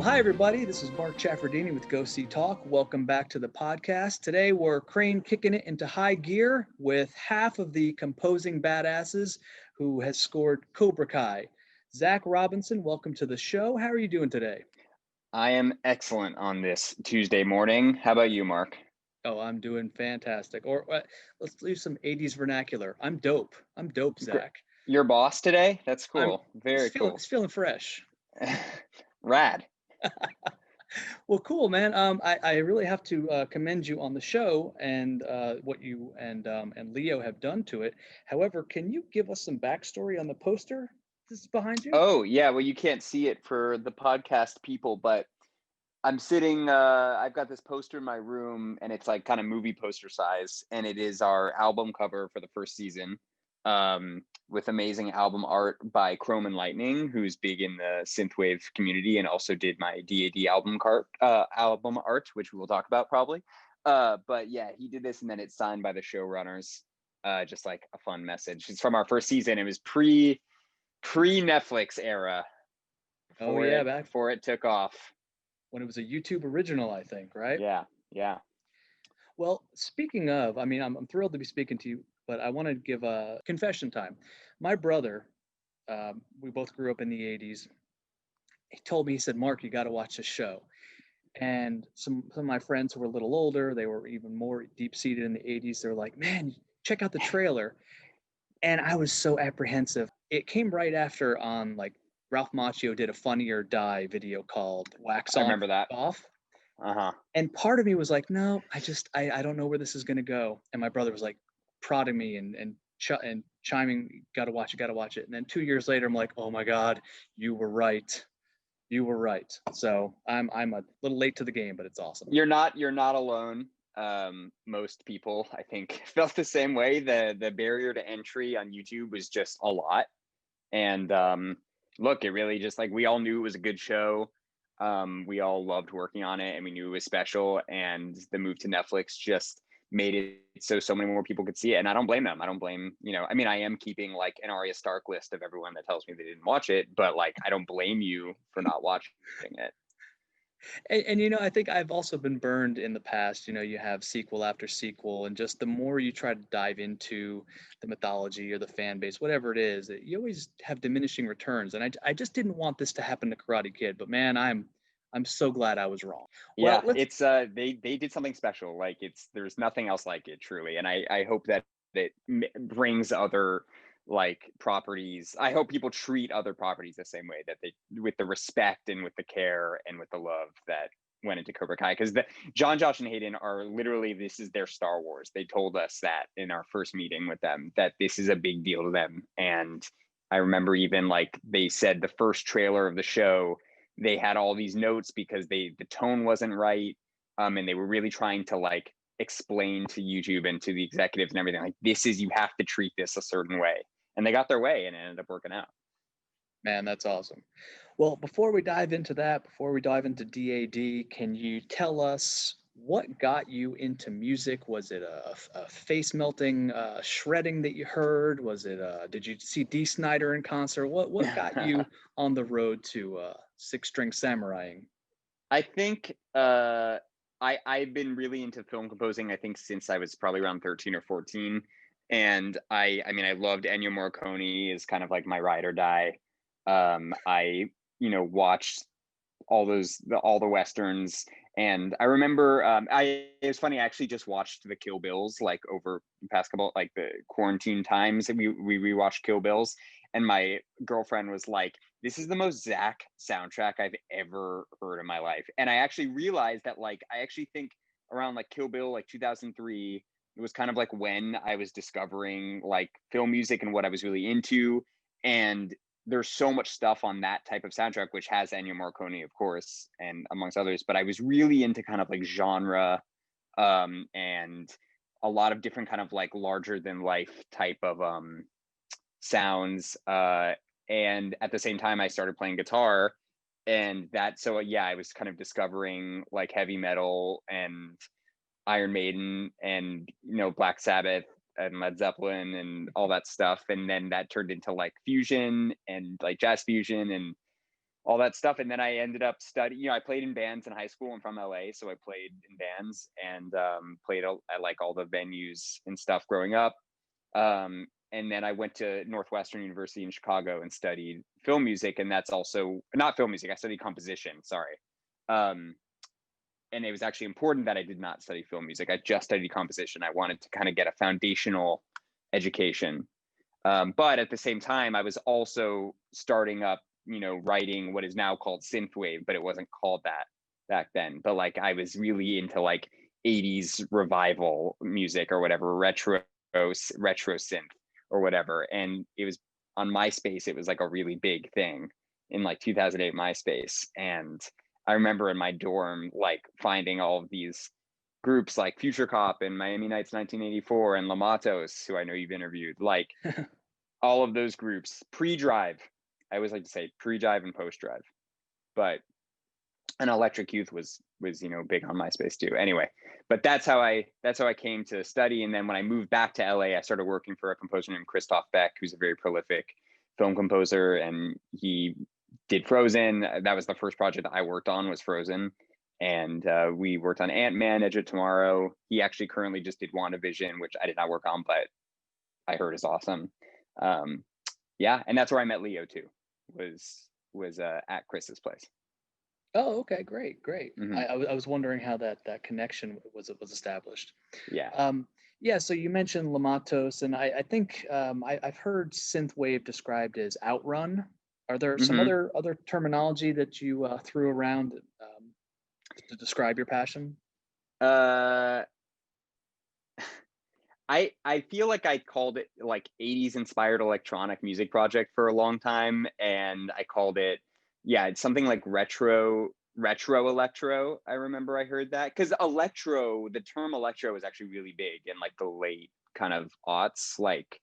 Hi, everybody. This is Mark Chaffardini with Go See Talk. Welcome back to the podcast. Today, we're crane kicking it into high gear with half of the composing badasses who has scored Cobra Kai. Zach Robinson, welcome to the show. How are you doing today? I am excellent on this Tuesday morning. How about you, Mark? Oh, I'm doing fantastic. Or let's use some 80s vernacular. I'm dope. I'm dope, Zach. Your boss today? That's cool. Very cool. It's feeling fresh. Rad. Well, cool, man. I really have to commend you on the show and what you and Leo have done to it. However, can you give us some backstory on the poster this is behind you? Oh, yeah. Well, you can't see it for the podcast people, but I'm sitting, I've got this poster in my room and it's like kind of movie poster size. And it is our album cover for the first season with amazing album art by Chrome and Lightning, who's big in the Synthwave community and also did my DAD album art, which we will talk about probably. But yeah, he did this and then it's signed by the showrunners. Just like a fun message. It's from our first season. It was pre-Netflix era. Before it took off. When it was a YouTube original, I think, right? Yeah. Well, speaking of, I mean, I'm thrilled to be speaking to you, but I want to give a confession time. My brother, we both grew up in the 80s. He told me, he said, Mark, you got to watch this show. And some of my friends who were a little older, they were even more deep-seated in the 80s. They're like, man, check out the trailer. And I was so apprehensive. It came right after on like Ralph Macchio did a Funny or Die video called Wax On, I remember that. Off. Uh-huh. And part of me was like, no, I don't know where this is going to go. And my brother was like prodding me and chiming, gotta watch it. And then 2 years later, I'm like, oh my God, you were right. So I'm a little late to the game, but it's awesome. You're not alone. Most people, I think, felt the same way. The barrier to entry on YouTube was just a lot. And look, it really just like, we all knew it was a good show. We all loved working on it and we knew it was special. And the move to Netflix just made it so many more people could see it. And I don't blame them. I don't blame, I mean, I am keeping like an Arya Stark list of everyone that tells me they didn't watch it, but like, I don't blame you for not watching it. And I think I've also been burned in the past. You have sequel after sequel, and just the more you try to dive into the mythology or the fan base, whatever it is, you always have diminishing returns. And I just didn't want this to happen to Karate Kid, but man, I'm so glad I was wrong. Yeah, it's they did something special. Like there's nothing else like it, truly. And I hope that it brings other like properties. I hope people treat other properties the same way, that they, with the respect and with the care and with the love that went into Cobra Kai. Because John, Josh, and Hayden are literally, this is their Star Wars. They told us that in our first meeting with them, that this is a big deal to them. And I remember even like they said the first trailer of the show, they had all these notes because the tone wasn't right. And they were really trying to like explain to YouTube and to the executives and everything, like, you have to treat this a certain way. And they got their way and it ended up working out. Man, that's awesome. Well, before we dive into DAD, can you tell us what got you into music? Was it a face melting shredding that you heard? Was it did you see Dee Snider in concert? What got you on the road to Six String Samuraiing? I think I've been really into film composing, I think, since I was probably around 13 or 14. And I mean, I loved Ennio Morricone is kind of like my ride or die. I, watched all the Westerns. And I remember, it was funny, I actually just watched the Kill Bills, like over the past couple, like the quarantine times, we rewatched Kill Bills. And my girlfriend was like, this is the most Zach soundtrack I've ever heard in my life. And I actually realized that, like, I actually think around like Kill Bill, like 2003, it was kind of like when I was discovering like film music and what I was really into. And there's so much stuff on that type of soundtrack, which has Ennio Morricone, of course, and amongst others. But I was really into kind of like genre and a lot of different kind of like larger than life type of sounds. And at the same time, I started playing guitar. And I was kind of discovering like heavy metal and Iron Maiden and Black Sabbath and Led Zeppelin and all that stuff, and then that turned into like fusion and like jazz fusion and all that stuff. And then I ended up studying, I played in bands in high school. I'm from LA, so I played in bands and played at like all the venues and stuff growing up. And then I went to Northwestern University in Chicago and studied film music. And that's also not film music. I studied composition. Sorry. And it was actually important that I did not study film music. I just studied composition. I wanted to kind of get a foundational education. But at the same time, I was also starting up, writing what is now called Synthwave, but it wasn't called that back then. But like I was really into like 80s revival music or whatever, retro synth or whatever. And it was on MySpace, it was like a really big thing in like 2008 MySpace. And I remember in my dorm, like finding all of these groups like Future Cop and Miami Nights 1984 and Lamatos, who I know you've interviewed, like all of those groups pre-Drive. I always like to say pre-Drive and post-Drive, but and Electric Youth was big on MySpace too. Anyway, but that's how I came to study. And then when I moved back to LA, I started working for a composer named Christophe Beck, who's a very prolific film composer, and he did Frozen. That was the first project I worked on, was Frozen. And we worked on Ant-Man, Edge of Tomorrow. He actually currently just did WandaVision, which I did not work on, but I heard is awesome. Yeah, and that's where I met Leo too. Was at Chris's place. Oh, okay, great. Mm-hmm. I was wondering how that connection was established. Yeah. Yeah. So you mentioned Lamatos, and I think I've heard synthwave described as outrun. Are there some other terminology that you threw around to describe your passion? I feel like I called it like 80s inspired electronic music project for a long time, and I called it, it's something like retro electro. I remember I heard that because the term electro was actually really big in like the late kind of aughts, like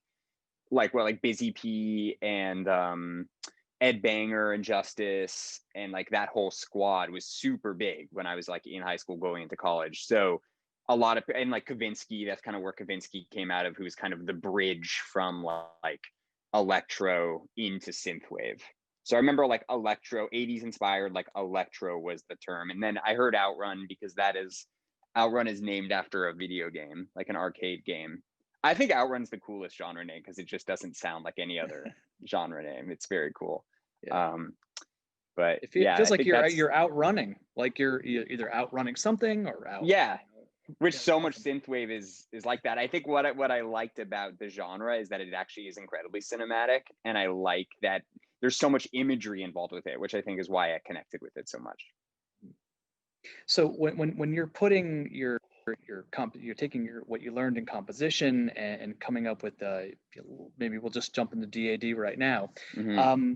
Busy P and Ed Banger and Justice and like that whole squad was super big when I was like in high school going into college. So a lot of, and like Kavinsky, that's kind of where Kavinsky came out of, who was kind of the bridge from like electro into synthwave. So I remember like electro, 80s inspired, like electro was the term. And then I heard outrun because outrun is named after a video game, like an arcade game. I think outrun's the coolest genre name because it just doesn't sound like any other genre name. It's very cool. Yeah. But it feels like you're outrunning, like you're either outrunning something or out. Yeah. Which so much synthwave is like that. I think what I liked about the genre is that it actually is incredibly cinematic, and I like that there's so much imagery involved with it, which I think is why I connected with it so much. So when you're putting you're taking what you learned in composition and coming up with maybe we'll just jump into DAD right now. Mm-hmm.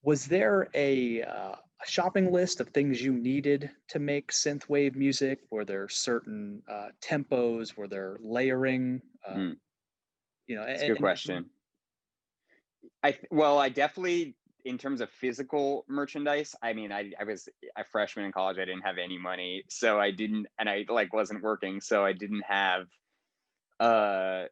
Was there a shopping list of things you needed to make synthwave music? Were there certain tempos? Were there layering? That's a good question. I definitely, in terms of physical merchandise, I mean, I was a freshman in college. I didn't have any money, so I didn't, and I like wasn't working, so I didn't have the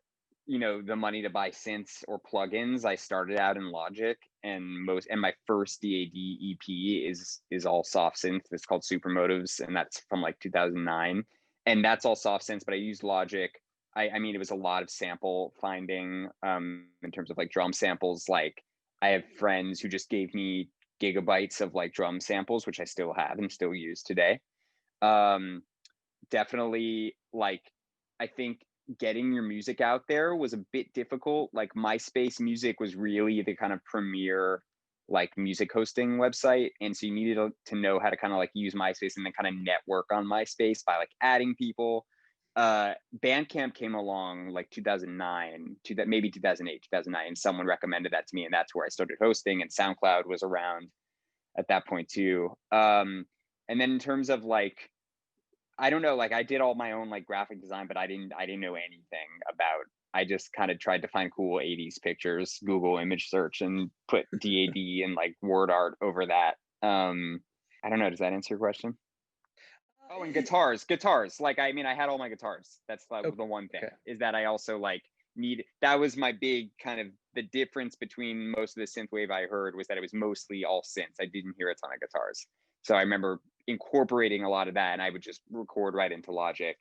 money to buy synths or plugins. I started out in Logic, and my first DAD EP is all soft synth. It's called Supermotives, and that's from like 2009, and that's all soft synths. But I used Logic. I mean, it was a lot of sample finding in terms of like drum samples. Like I have friends who just gave me gigabytes of like drum samples, which I still have and still use today. Definitely, like I think getting your music out there was a bit difficult. Like MySpace Music was really the kind of premier like music hosting website, and so you needed to know how to kind of like use MySpace and then kind of network on MySpace by like adding people. Bandcamp came along like 2009 maybe 2008 2009, and someone recommended that to me, and that's where I started hosting, and SoundCloud was around at that point too. And then in terms of like, I don't know, like I did all my own like graphic design, but I didn't know anything about. I just kind of tried to find cool 80s pictures, Google image search, and put DAD and like word art over that. I don't know, does that answer your question? Oh, and guitars. Like, I mean, I had all my guitars. That's like the one thing is that I also like that was my big kind of the difference between most of the synthwave I heard was that it was mostly all synths. I didn't hear a ton of guitars. So I remember incorporating a lot of that, and I would just record right into Logic.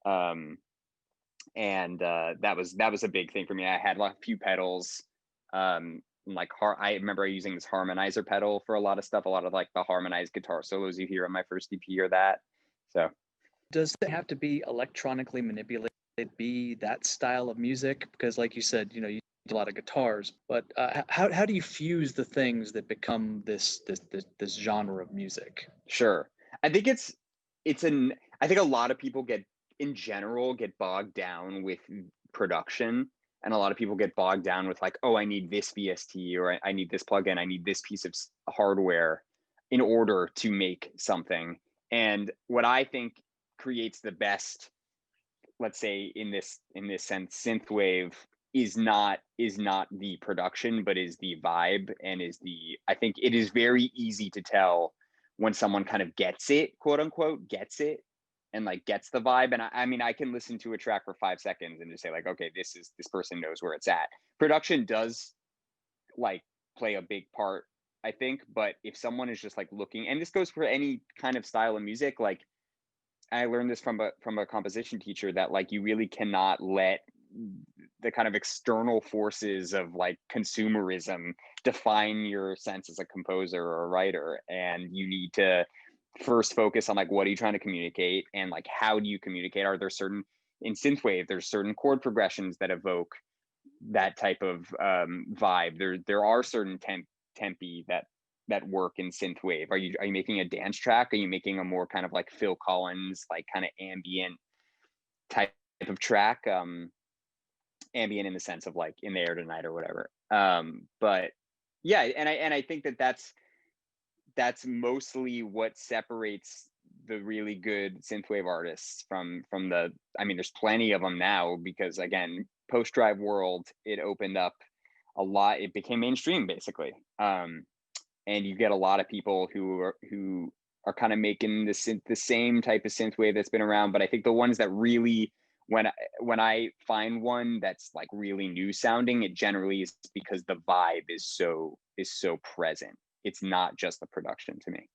That was a big thing for me. I had a few pedals. I remember using this harmonizer pedal for a lot of stuff, a lot of like the harmonized guitar solos you hear on my first EP or that. So does it have to be electronically manipulated, be that style of music? Because like you said, you use a lot of guitars, but how do you fuse the things that become this genre of music? Sure. I think I think a lot of people in general get bogged down with production, and a lot of people get bogged down with like, oh, I need this VST, or I need this plugin, I need this piece of hardware in order to make something. And what I think creates the best, let's say in this sense, synthwave is not the production, but is the vibe, and I think it is very easy to tell when someone kind of gets it, quote unquote, gets it, and like gets the vibe. And I mean, I can listen to a track for 5 seconds and just say like, okay, this person knows where it's at. Production does like play a big part, I think, but if someone is just like looking, and this goes for any kind of style of music, like I learned this from a composition teacher, that like you really cannot let the kind of external forces of like consumerism define your sense as a composer or a writer. And you need to first focus on like, what are you trying to communicate, and like, how do you communicate? Are there certain, in synthwave, there's certain chord progressions that evoke that type of vibe. There are certain tempi that work in synthwave. Are you making a dance track? Are you making a more kind of like Phil Collins, like kind of ambient type of track? Ambient in the sense of like In the Air Tonight or whatever. But yeah, and I think that's mostly what separates the really good synthwave artists from the, I mean, there's plenty of them now, because again, post-drive world, it opened up a lot. It became mainstream basically. And you get a lot of people who are kind of making the same type of synthwave that's been around. But I think the ones that really, when I find one that's like really new sounding, it generally is because the vibe is so present. It's not just the production to me.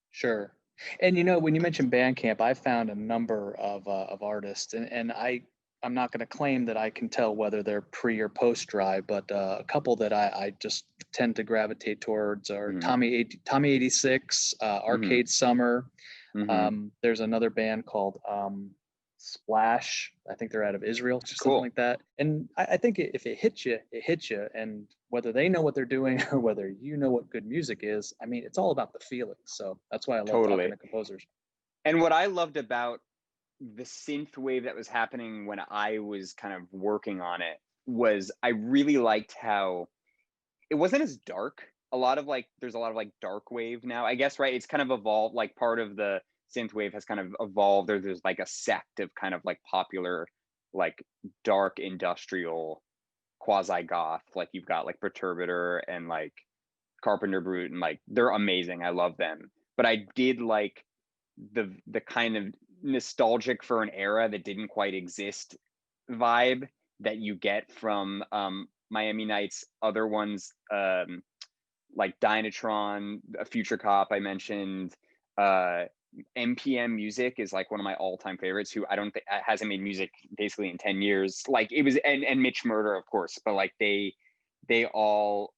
Sure. And when you mentioned Bandcamp, I found a number of artists, and I'm not going to claim that I can tell whether they're pre or post drive, but a couple that I just tend to gravitate towards are Mm-hmm. Tommy 86, Arcade Summer. Mm-hmm. There's another band called Splash. I think they're out of Israel, just Cool. something like that. And I think if it hits you, it hits you. And whether they know what they're doing or whether you know what good music is, I mean, it's all about the feeling. So that's why I love talking to composers. And what I loved about the synth wave that was happening when I was kind of working on it was I really liked how it wasn't as dark. There's a lot of like dark wave now, I guess, right? It's kind of evolved, like part of the synth wave has kind of evolved. There's like a sect of kind of like popular, like dark industrial quasi goth. Like you've got like Perturbator and like Carpenter Brute, and like they're amazing. I love them. But I did like the kind of nostalgic for an era that didn't quite exist vibe that you get from Miami Nights, other ones, like Dynatron, a Future Cop I mentioned. NPM Music is like one of my all-time favorites, who I don't think hasn't made music basically in 10 years. Like it was, and Mitch Murder, of course, but like they all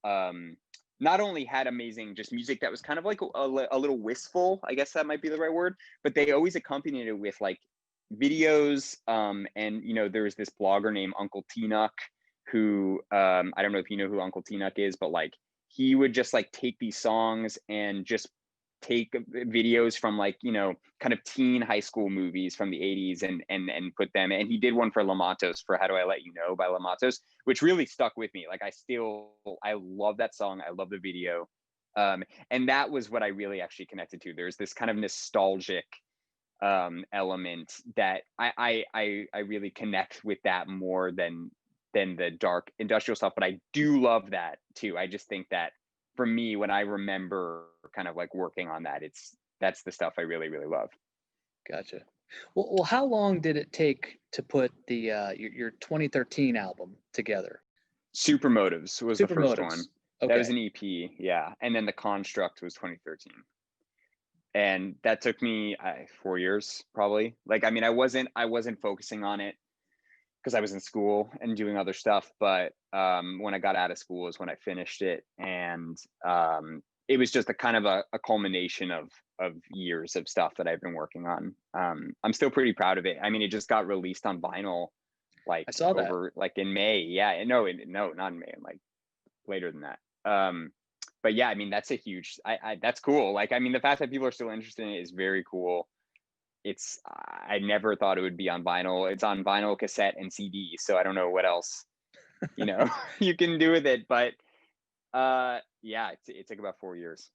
not only had amazing just music that was kind of like a little wistful, I guess that might be the right word, but they always accompanied it with like videos. And there's this blogger named Uncle T-Nuck who I don't know if you know who Uncle T-Nuck is, but like he would just like take these songs and just take videos from like kind of teen high school movies from the 80s and put them, and he did one for Lamatos, for How Do I Let You Know by Lamatos, which really stuck with me. Like I love that song, I love the video, and that was what I really actually connected to. There's this kind of nostalgic element that I really connect with that more than the dark industrial stuff, but I do love that too. I just think that for me, when I remember kind of like working on that, that's the stuff I really, really love. Gotcha. Well, how long did it take to put the your 2013 album together? Supermotives was the first one. Supermotives. That was Okay. an EP, yeah. And then the Construct was 2013. And that took me 4 years probably. Like, I mean, I wasn't focusing on it because I was in school and doing other stuff. But when I got out of school is when I finished it, and it was just a kind of a culmination of years of stuff that I've been working on. I'm still pretty proud of it. I mean, it just got released on vinyl, like I saw that. over like in May. Yeah, no, not in May, like later than that. But yeah, I mean, that's a huge. That's cool. Like, I mean, the fact that people are still interested in it is very cool. I never thought it would be on vinyl. It's on vinyl, cassette, and CD. So I don't know what else, you can do with it. But yeah, it took about 4 years.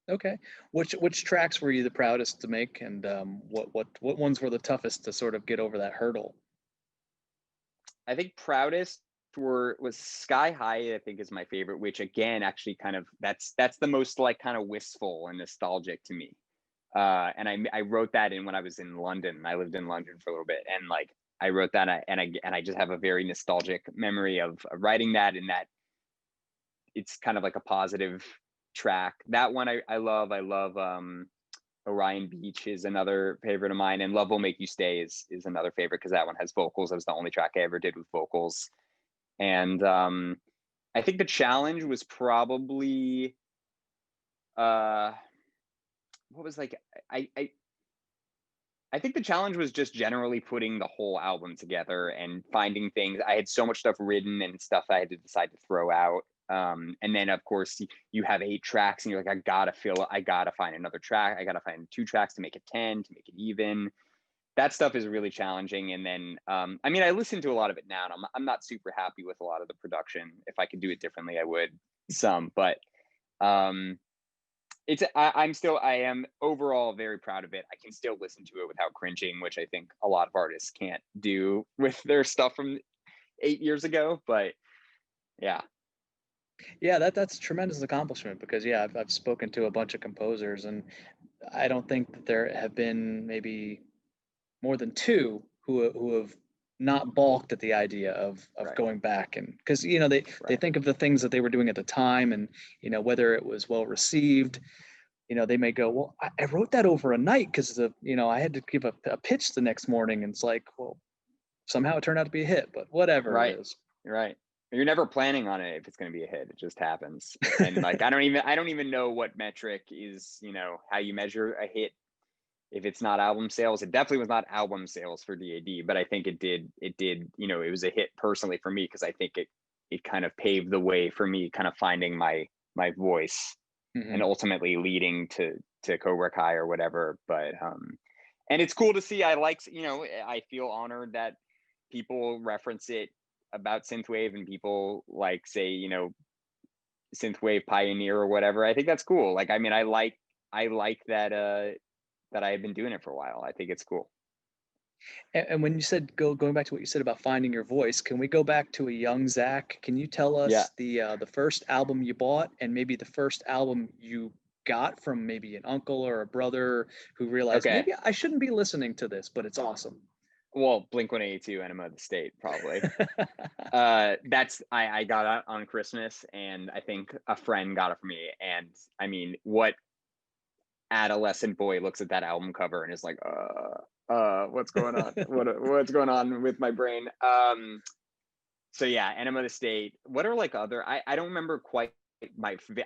Okay. Which tracks were you the proudest to make, and what ones were the toughest to sort of get over that hurdle? I think proudest was Sky High, I think is my favorite, which again, actually kind of that's the most like kind of wistful and nostalgic to me. And I wrote that in when I was in London. I lived in London for a little bit, and like I wrote that, and I just have a very nostalgic memory of writing that, and that it's kind of like a positive track. That one I love. Orion Beach is another favorite of mine, and Love Will Make You Stay is another favorite because that one has vocals. That was the only track I ever did with vocals. And I think the challenge was probably what was like I think the challenge was just generally putting the whole album together and finding things. I had so much stuff written and stuff I had to decide to throw out. And then of course you have 8 tracks and you're like, I gotta find another track. I gotta find 2 tracks to make it 10, to make it even. That stuff is really challenging. And then, I mean, I listen to a lot of it now, and I'm not super happy with a lot of the production. If I could do it differently, I would some, but I am overall very proud of it. I can still listen to it without cringing, which I think a lot of artists can't do with their stuff from 8 years ago. But yeah. Yeah, that's a tremendous accomplishment, because yeah, I've spoken to a bunch of composers, and I don't think that there have been maybe more than 2 who have not balked at the idea of Right. going back, and because they Right. think of the things that they were doing at the time, and whether it was well received. They may go, well, I wrote that over a night because I had to give a pitch the next morning, and it's like, well, somehow it turned out to be a hit, but whatever it Right. is. Right. You're never planning on it if it's going to be a hit. It just happens. And like I don't even know what metric is, how you measure a hit if it's not album sales. It definitely was not album sales for DAD, but I think it did, it was a hit personally for me because I think it kind of paved the way for me kind of finding my voice and ultimately leading to Cobra Kai or whatever. But and it's cool to see. I feel honored that people reference it about Synthwave, and people like say, Synthwave pioneer or whatever. I think that's cool. Like, I mean, I like that that I've been doing it for a while. I think it's cool. And when you said going back to what you said about finding your voice, can we go back to a young Zach? Can you tell Yeah. us the first album you bought, and maybe the first album you got from maybe an uncle or a brother who realized, Okay. maybe I shouldn't be listening to this, but it's awesome? Well, Blink-182, Enema of the State, probably. That's I got it on Christmas, and I think a friend got it for me. And I mean, what adolescent boy looks at that album cover and is like, what's going on? What's going on with my brain? So yeah, Enema of the State. What are like other? I don't remember quite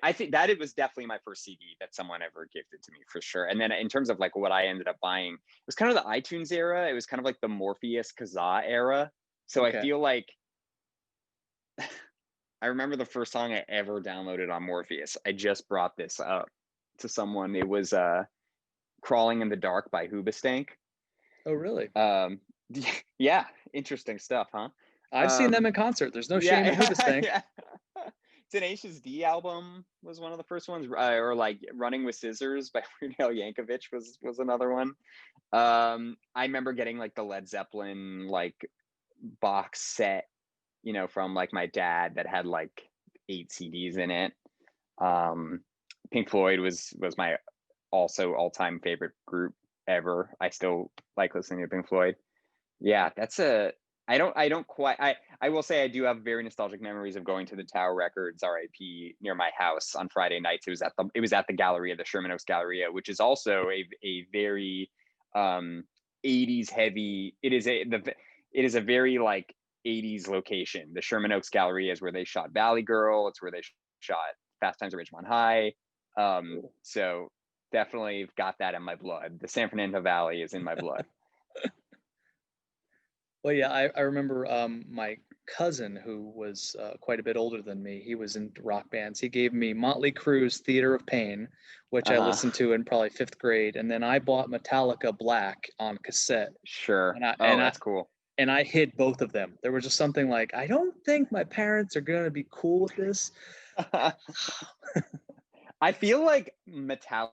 I think that it was definitely my first CD that someone ever gifted to me for sure. And then in terms of like what I ended up buying, it was kind of the iTunes era. It was kind of like the Morpheus Kazaa era. So Okay. I feel like I remember the first song I ever downloaded on Morpheus. I just brought this up to someone. It was Crawling in the Dark by Hoobastank. Oh, really? Yeah, interesting stuff, huh? I've seen them in concert. There's no shame in Yeah, Hoobastank. yeah. Tenacious D album was one of the first ones, or like Running with Scissors by Weird Al Yankovic was another one. I remember getting like the Led Zeppelin like box set, from like my dad that had like 8 CDs in it. Pink Floyd was my also all-time favorite group ever. I still like listening to Pink Floyd. Yeah, I will say I do have very nostalgic memories of going to the Tower Records, RIP, near my house on Friday nights. It was at the Galleria, the Sherman Oaks Galleria, which is also a very 80s heavy. It is a very like 80s location. The Sherman Oaks Galleria is where they shot Valley Girl. It's where they shot Fast Times at Ridgemont High. So definitely got that in my blood. The San Fernando Valley is in my blood. Well, yeah, I remember my cousin, who was quite a bit older than me, he was in rock bands. He gave me Motley Crue's Theater of Pain, which I listened to in probably 5th grade. And then I bought Metallica Black on cassette. Sure. And that's cool. And I hid both of them. There was just something like, I don't think my parents are going to be cool with this. I feel like Metallica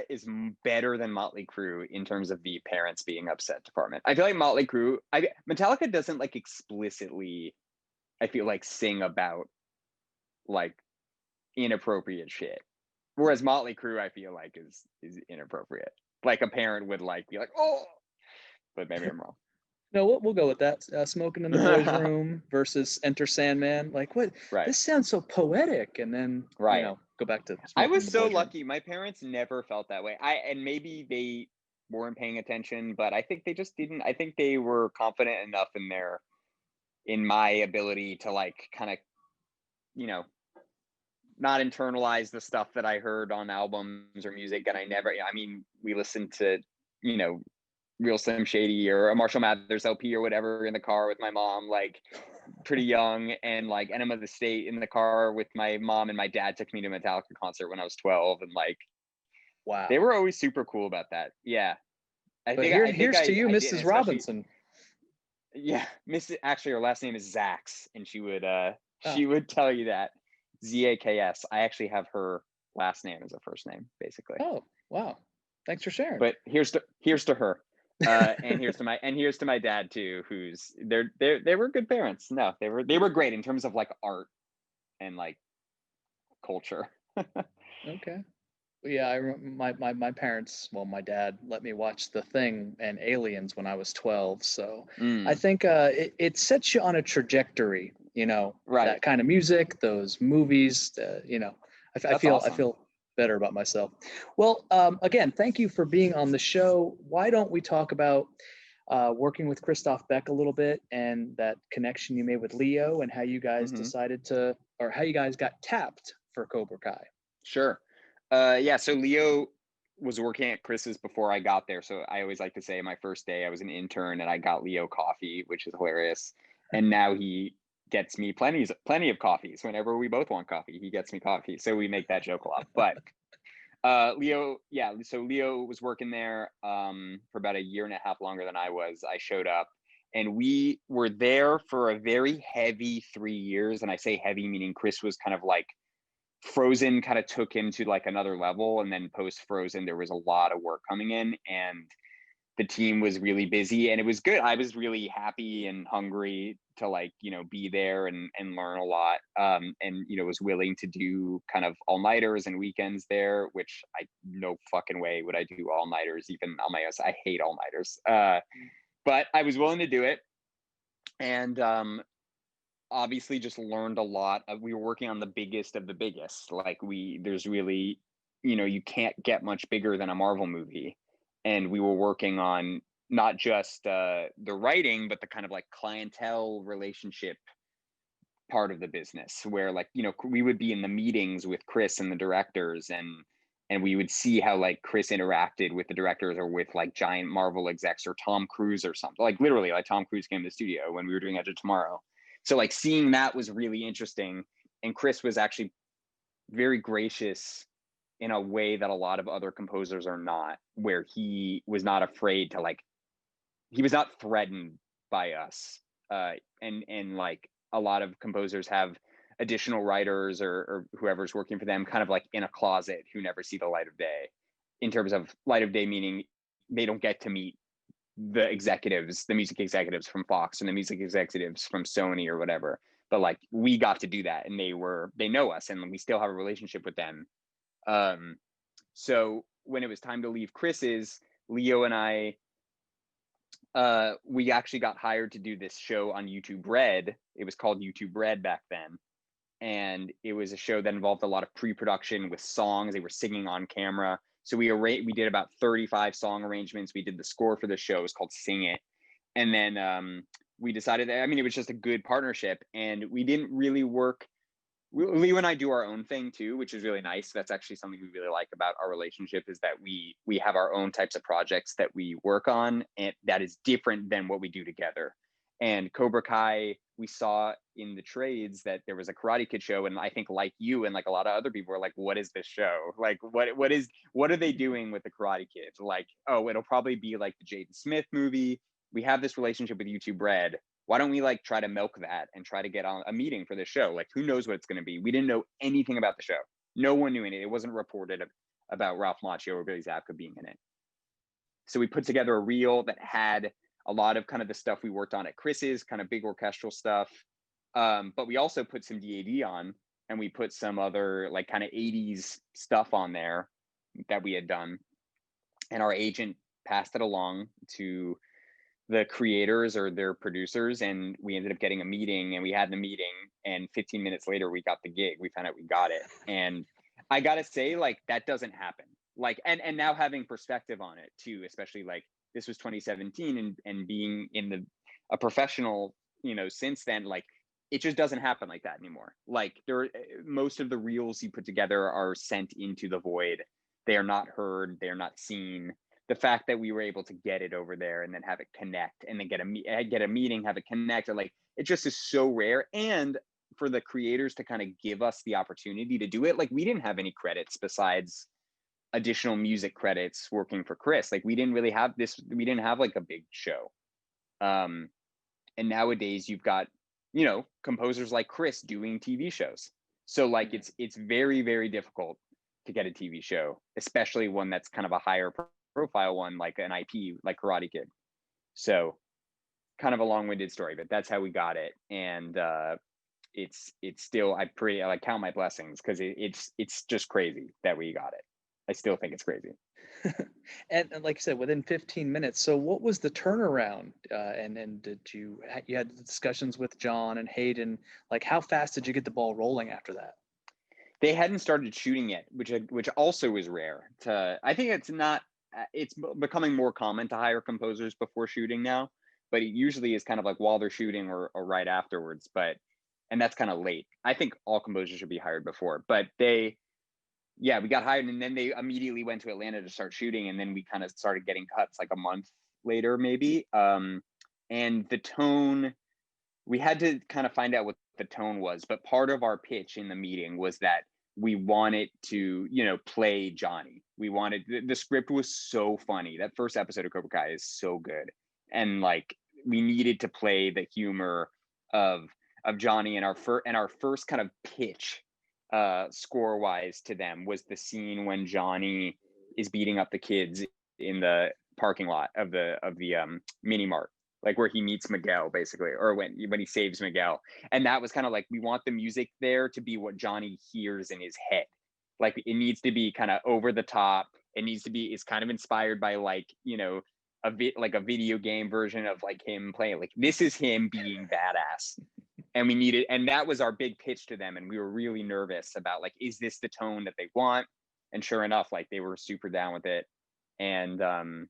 is better than Motley Crue in terms of the parents being upset department. I feel like Motley Crue, Metallica doesn't like explicitly, I feel like, sing about like inappropriate shit. Whereas Motley Crue, I feel like is inappropriate. Like a parent would like be like, oh, but maybe I'm wrong. No, we'll go with that. Smoking in the Boys' Room versus Enter Sandman. Like, what? Right. This sounds so poetic. And then, go back to. I was so lucky. My parents never felt that way. And maybe they weren't paying attention, but I think they just didn't. I think they were confident enough in my ability to like kind of, not internalize the stuff that I heard on albums or music. And we listened to, Real Slim Shady or a Marshall Mathers LP or whatever in the car with my mom, like pretty young, and like Enema of the State in the car with my mom, and my dad took me to a Metallica concert when I was 12, and like, wow, they were always super cool about that. Yeah. Here's to you, Mrs. Robinson. Yeah, actually her last name is Zax, and she would tell you that. Zaks. I actually have her last name as a first name, basically. Oh, wow. Thanks for sharing. But here's to her. And here's to my dad too, who's they were good parents. No, they were great in terms of like art and like culture. Okay. Yeah, my parents, well, my dad let me watch The Thing and Aliens when I was 12. So I think it sets you on a trajectory, right. That kind of music, those movies, I feel better about myself. Well, again, thank you for being on the show. Why don't we talk about working with Christophe Beck a little bit, and that connection you made with Leo, and how you guys decided how you guys got tapped for Cobra Kai? Sure. So Leo was working at Chris's before I got there. So I always like to say my first day I was an intern and I got Leo coffee, which is hilarious. And now he gets me plenty of coffees. Whenever we both want coffee, he gets me coffee. So we make that joke a lot. But Leo was working there for about a year and a half longer than I was. I showed up, and we were there for a very heavy 3 years. And I say heavy meaning Chris was kind of like, Frozen kind of took him to like another level, and then post Frozen there was a lot of work coming in, and the team was really busy, and it was good. I was really happy and hungry to like, be there and learn a lot, and was willing to do kind of all-nighters and weekends there, which no fucking way would I do all-nighters even on my own. I hate all-nighters, but I was willing to do it, and obviously just learned a lot. We were working on the biggest of the biggest. Like there's really, you can't get much bigger than a Marvel movie. And we were working on not just the writing, but the kind of like clientele relationship part of the business, where like, we would be in the meetings with Chris and the directors, and we would see how like Chris interacted with the directors or with like giant Marvel execs or Tom Cruise or something. Like literally, like Tom Cruise came to the studio when we were doing Edge of Tomorrow. So like seeing that was really interesting. And Chris was actually very gracious in a way that a lot of other composers are not, where he was not afraid to like, he was not threatened by us. And like a lot of composers have additional writers or whoever's working for them kind of like in a closet who never see the light of day. In terms of light of day, meaning they don't get to meet the executives, the music executives from Fox and the music executives from Sony or whatever. But like we got to do that, and they know us, and we still have a relationship with them. So when it was time to leave Chris's, Leo and I, we actually got hired to do this show on YouTube Red. It was called YouTube Red back then. And it was a show that involved a lot of pre-production with songs. They were singing on camera. So we did about 35 song arrangements. We did the score for the show. It was called Sing It. And then we decided that, I mean, it was just a good partnership, and we didn't really work. Leo and I do our own thing too, which is really nice. That's actually something we really like about our relationship, is that we have our own types of projects that we work on, and that is different than what we do together. And Cobra Kai, we saw in the trades that there was a Karate Kid show, and I think like you and like a lot of other people were like, what is this show? Like, what are they doing with the Karate Kids? Like, oh, it'll probably be like the Jaden Smith movie. We have this relationship with YouTube Red. Why don't we like try to milk that and try to get on a meeting for this show? Like, who knows what it's going to be? We didn't know anything about the show. No one knew anything. It wasn't reported about Ralph Macchio or Billy Zabka being in it. So we put together a reel that had a lot of kind of the stuff we worked on at Chris's, kind of big orchestral stuff. But we also put some DAD on, and we put some other like kind of 80s stuff on there that we had done. And our agent passed it along to the creators or their producers, and we ended up getting a meeting, and we had the meeting, and 15 minutes later we got the gig. We found out we got it. And I gotta say, like, that doesn't happen. Like, and now having perspective on it too, especially like this was 2017, and being in a professional, you know, since then, like, it just doesn't happen like that anymore. Like, most of the reels you put together are sent into the void. They are not heard, they are not seen. The fact that we were able to get it over there and then have it connect, and then get a meeting, have it connect, or like, it just is so rare. And for the creators to kind of give us the opportunity to do it, like, we didn't have any credits besides additional music credits working for Chris. Like, we didn't really have this, we didn't have like a big show. And nowadays you've got, you know, composers like Chris doing TV shows. So like, it's very, very difficult to get a TV show, especially one that's kind of a higher profile one, like an IP like Karate Kid. So kind of a long-winded story, but that's how we got it. And it's still, I like count my blessings, because it's just crazy that we got it. I still think it's crazy. And like you said, within 15 minutes. So what was the turnaround? And did you had discussions with John and Hayden? Like, how fast did you get the ball rolling after that? They hadn't started shooting yet, which also is rare. I think it's becoming more common to hire composers before shooting now, but it usually is kind of like while they're shooting or right afterwards. And that's kind of late. I think all composers should be hired before, but we got hired, and then they immediately went to Atlanta to start shooting, and then we kind of started getting cuts like a month later, maybe. And the tone, we had to kind of find out what the tone was, but part of our pitch in the meeting was that we wanted to, you know, play Johnny. We wanted, the script was so funny. That first episode of Cobra Kai is so good. And like, we needed to play the humor of Johnny, and our first kind of pitch score wise to them was the scene when Johnny is beating up the kids in the parking lot of the mini mart, like where he meets Miguel basically, or when he saves Miguel. And that was kind of like, we want the music there to be what Johnny hears in his head. Like, it needs to be kind of over the top. It needs to be, it's kind of inspired by, like, you know, a video game version of like him playing, like, this is him being badass. And we needed, and that was our big pitch to them. And we were really nervous about, like, is this the tone that they want? And sure enough, like, they were super down with it. And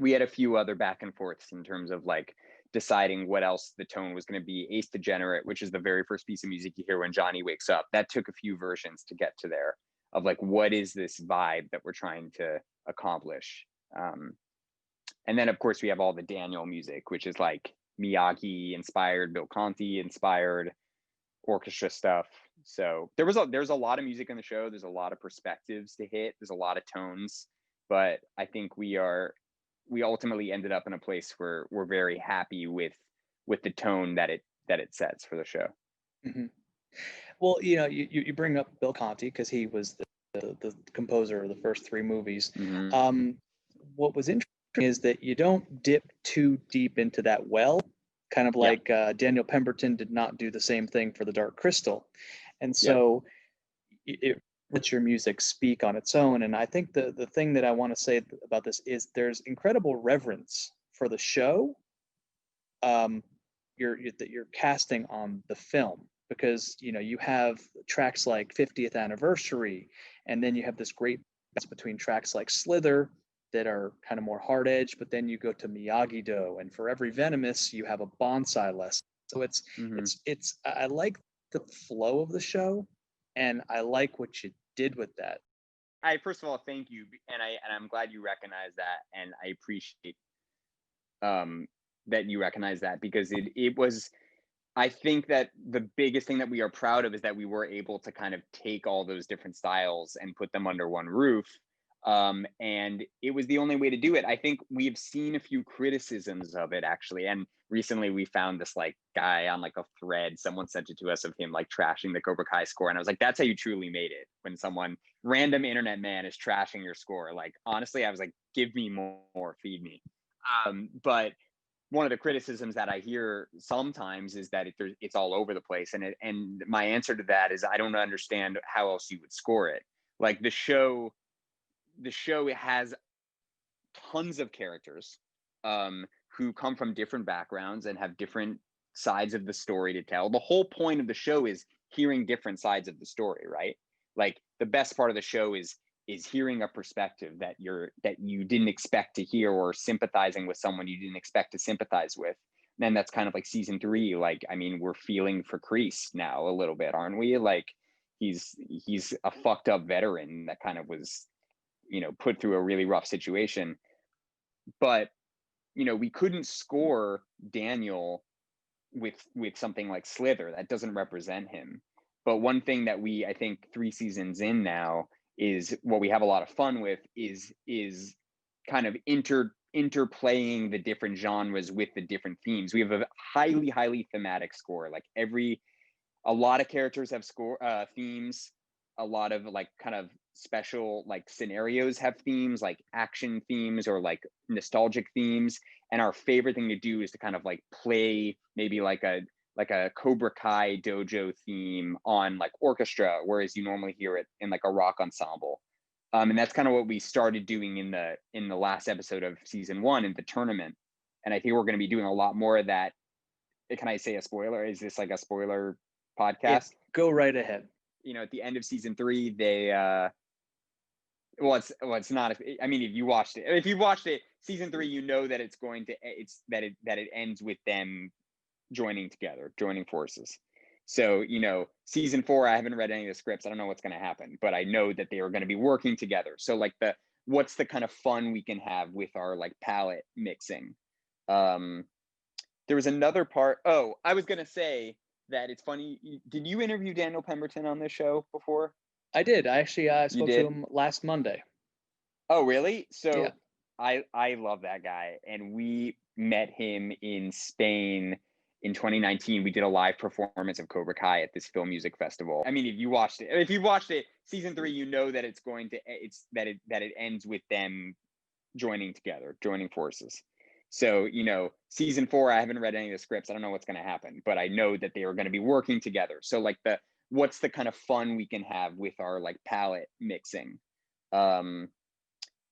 we had a few other back and forths in terms of like deciding what else the tone was going to be. Ace Degenerate, which is the very first piece of music you hear when Johnny wakes up, that took a few versions to get to there, of like, what is this vibe that we're trying to accomplish? And then of course we have all the Daniel music, which is like Miyagi inspired, Bill Conti inspired orchestra stuff. So there's a lot of music in the show. There's a lot of perspectives to hit. There's a lot of tones, but I think we ultimately ended up in a place where we're very happy with the tone that it sets for the show. Mm-hmm. Well, you know, you bring up Bill Conti because he was the composer of the first three movies. Mm-hmm. What was interesting is that you don't dip too deep into that well, kind of like Daniel Pemberton did not do the same thing for The Dark Crystal. And so it let your music speak on its own. And I think the thing that I want to say about this is there's incredible reverence for the show that you're casting on the film, because you have tracks like 50th Anniversary, and then you have this great balance between tracks like Slither that are kind of more hard edge, but then you go to Miyagi-Do, and for every Venomous you have a bonsai lesson. So it's I like the flow of the show, and I like what you did with that. I first of all thank you, and I'm glad you recognize that, and I appreciate that you recognize that, because it was, I think that the biggest thing that we are proud of is that we were able to kind of take all those different styles and put them under one roof. And it was the only way to do it. I think we've seen a few criticisms of it, actually. And recently we found this like guy on like a thread, someone sent it to us, of him like trashing the Cobra Kai score. And I was like, that's how you truly made it. When someone, random internet man, is trashing your score. Like, honestly, I was like, give me more, feed me. But one of the criticisms that I hear sometimes is that it's all over the place. And my answer to that is, I don't understand how else you would score it. Like, the show has tons of characters who come from different backgrounds and have different sides of the story to tell. The whole point of the show is hearing different sides of the story, right? Like, the best part of the show is hearing a perspective that you didn't expect to hear, or sympathizing with someone you didn't expect to sympathize with. And that's kind of like season 3. Like, I mean, we're feeling for Kreese now a little bit, aren't we? Like, he's a fucked up veteran that kind of was, put through a really rough situation. But, we couldn't score Daniel with something like Slither. That doesn't represent him. But one thing that I think 3 seasons in now, is what we have a lot of fun with is kind of interplaying the different genres with the different themes. We have a highly thematic score. Like, a lot of characters have themes. A lot of like kind of special like scenarios have themes, like action themes or like nostalgic themes. And our favorite thing to do is to kind of like play maybe like a Cobra Kai dojo theme on like orchestra, whereas you normally hear it in like a rock ensemble. And that's kind of what we started doing in the last episode of season 1 in the tournament. And I think we're going to be doing a lot more of that. Can I say a spoiler? Is this like a spoiler podcast? Yeah, go right ahead. At the end of season 3, they it's not. I mean, if you watched it, season 3, that that it ends with them joining forces. So, season 4, I haven't read any of the scripts. I don't know what's going to happen, but I know that they are going to be working together. So like what's the kind of fun we can have with our like palette mixing? There was another part. Oh, I was going to say that it's funny. Did you interview Daniel Pemberton on this show before? I did. I actually spoke to him last Monday. Oh, really? So yeah. I love that guy. And we met him in Spain in 2019. We did a live performance of Cobra Kai at this film music festival. I mean, if you've watched it, season 3, that it's going to, that it ends with them joining forces. So, season 4, I haven't read any of the scripts. I don't know what's going to happen, but I know that they are going to be working together. So like what's the kind of fun we can have with our like palette mixing? There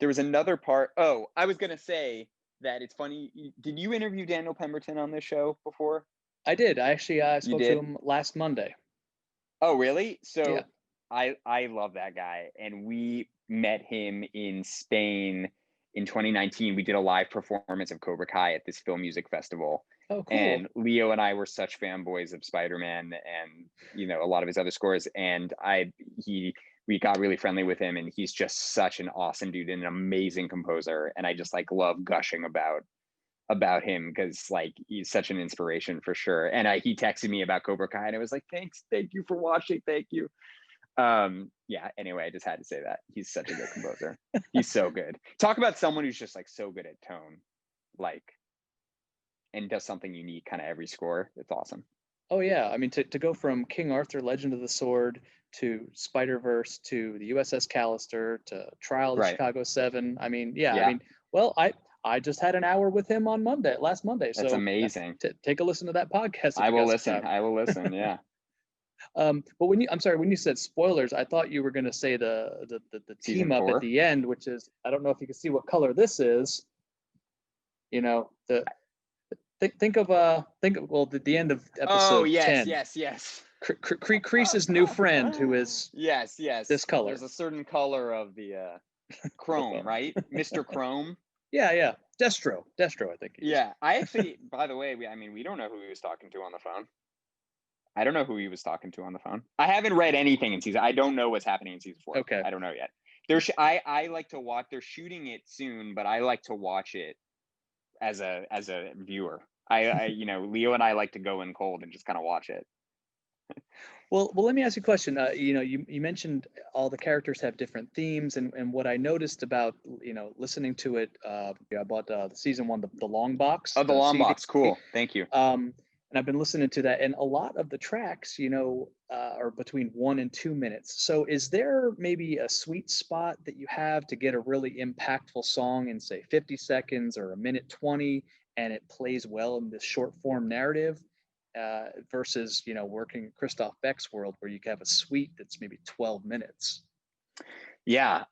was another part. Oh, I was going to say that it's funny. Did you interview Daniel Pemberton on this show before? I did. I actually spoke to him last Monday. Oh, really? So yeah. I love that guy. And we met him in Spain in 2019. We did a live performance of Cobra Kai at this film music festival. Oh, cool. And Leo and I were such fanboys of Spider-Man and, a lot of his other scores. And we got really friendly with him, and he's just such an awesome dude and an amazing composer. And I just like love gushing about him, because like he's such an inspiration for sure. And he texted me about Cobra Kai, and I was like, thank you for watching. Thank you. Yeah, anyway, I just had to say that. He's such a good composer. He's so good. Talk about someone who's just like so good at tone, like, and does something unique kind of every score. It's awesome. Oh yeah, I mean, to go from King Arthur, Legend of the Sword, to Spider-Verse, to the USS Callister, to Trial of the Chicago 7. I mean, yeah. I mean, well, I just had an hour with him on last Monday. That's so amazing. Take a listen to that podcast. I will listen. Yeah. But when you said spoilers, I thought you were going to say the Season team up 4? at the end, which is, I don't know if you can see what color this is. You know, think of the end of episode 10. Yes. Crease's new friend, who is yes. this color. There's a certain color of the Chrome, right? Mr. Chrome. Yeah. Destro, I think. Yeah, I actually, by the way, we don't know who he was talking to on the phone. I don't know who he was talking to on the phone. I haven't read anything in season. I don't know what's happening in season 4. Okay. I don't know yet. I like to watch. They're shooting it soon, but I like to watch it as a viewer. I Leo and I like to go in cold and just kind of watch it. Well, let me ask you a question. You mentioned all the characters have different themes, and what I noticed about listening to it, I bought the season 1, the long box. Oh, the long CD. box, cool. Thank you. And I've been listening to that, and a lot of the tracks, are between 1 and 2 minutes. So, is there maybe a sweet spot that you have to get a really impactful song in, say, 50 seconds or a minute 20, and it plays well in this short form narrative? Versus working Christophe Beck's world, where you can have a suite that's maybe 12 minutes. Yeah,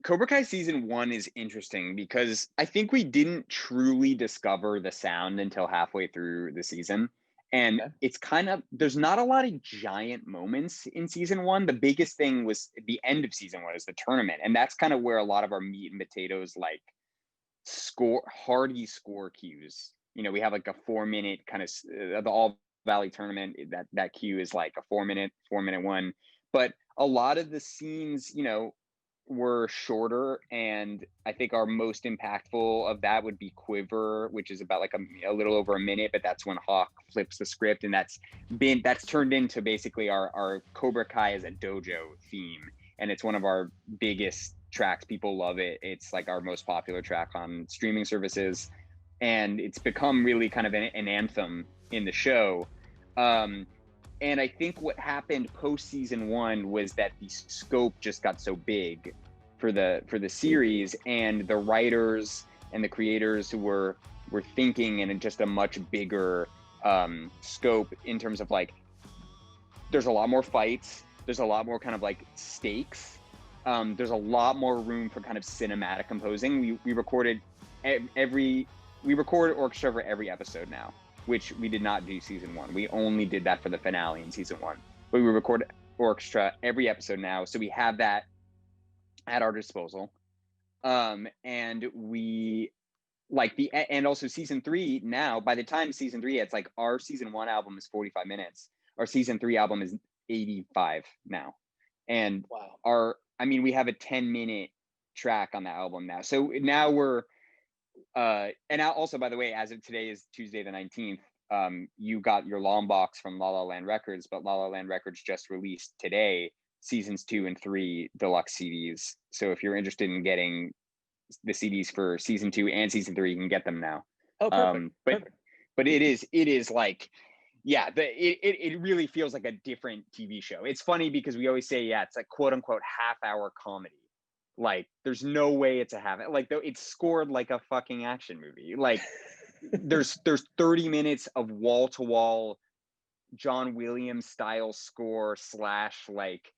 Cobra Kai season 1 is interesting because I think we didn't truly discover the sound until halfway through the season, and it's kind of, there's not a lot of giant moments in season 1. The biggest thing was the end of season 1 is the tournament, and that's kind of where a lot of our meat and potatoes, like hearty score cues. We have like a 4-minute kind of the All Valley tournament. That cue is like a 4-minute one. But a lot of the scenes, were shorter, and I think our most impactful of that would be Quiver, which is about like a little over a minute. But that's when Hawk flips the script, and that's turned into basically our Cobra Kai as a dojo theme, and it's one of our biggest tracks. People love it. It's like our most popular track on streaming services, and it's become really kind of an anthem in the show. And I think what happened post season 1 was that the scope just got so big for the series, and the writers and the creators who were thinking in just a much bigger scope, in terms of like, there's a lot more fights, there's a lot more kind of like stakes, there's a lot more room for kind of cinematic composing. We recorded orchestra for every episode now, which we did not do season 1. We only did that for the finale in season 1. But we record orchestra every episode now, so we have that at our disposal. And we and also season 3 now, by the time season 3, it's like our season 1 album is 45 minutes. Our season 3 album is 85 now. And wow. We have a 10-minute track on the album now. So now we're and now also, by the way, as of today is Tuesday the 19th, you got your long box from La La Land Records, but La La Land Records just released today seasons 2 and 3 deluxe CDs. So if you're interested in getting the CDs for season 2 and season 3, you can get them now. Oh, perfect. But it is like, yeah, it really feels like a different TV show. It's funny because we always say, yeah, it's like quote unquote half-hour comedy. Like, there's no way it's a half, like, though it's scored like a fucking action movie. Like, there's 30 minutes of wall-to-wall John Williams style score / like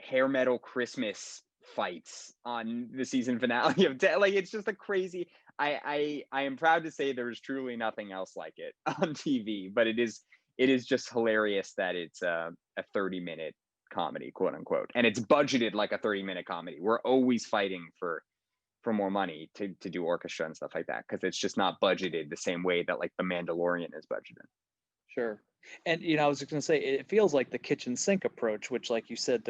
hair metal Christmas fights on the season finale of like, it's just a crazy. I am proud to say there's truly nothing else like it on TV, but it is just hilarious that it's a 30-minute comedy, quote unquote, and it's budgeted like a 30-minute comedy. We're always fighting for more money to do orchestra and stuff like that, because it's just not budgeted the same way that like The Mandalorian is budgeted. Sure. And I was just going to say, it feels like the kitchen sink approach, which, like you said,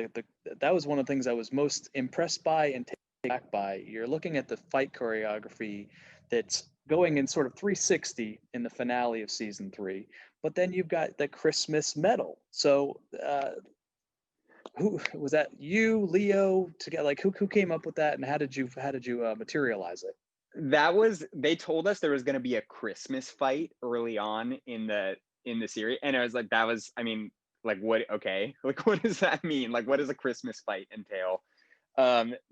that was one of the things I was most impressed by and taken back by. You're looking at the fight choreography that's going in sort of 360 in the finale of season 3, but then you've got the Christmas medal. So who was that? You, Leo, together? Like, who came up with that, and how did you materialize it? They told us there was going to be a Christmas fight early on in the series, and I was like, like, what? Okay, like, what does that mean? Like, what does a Christmas fight entail?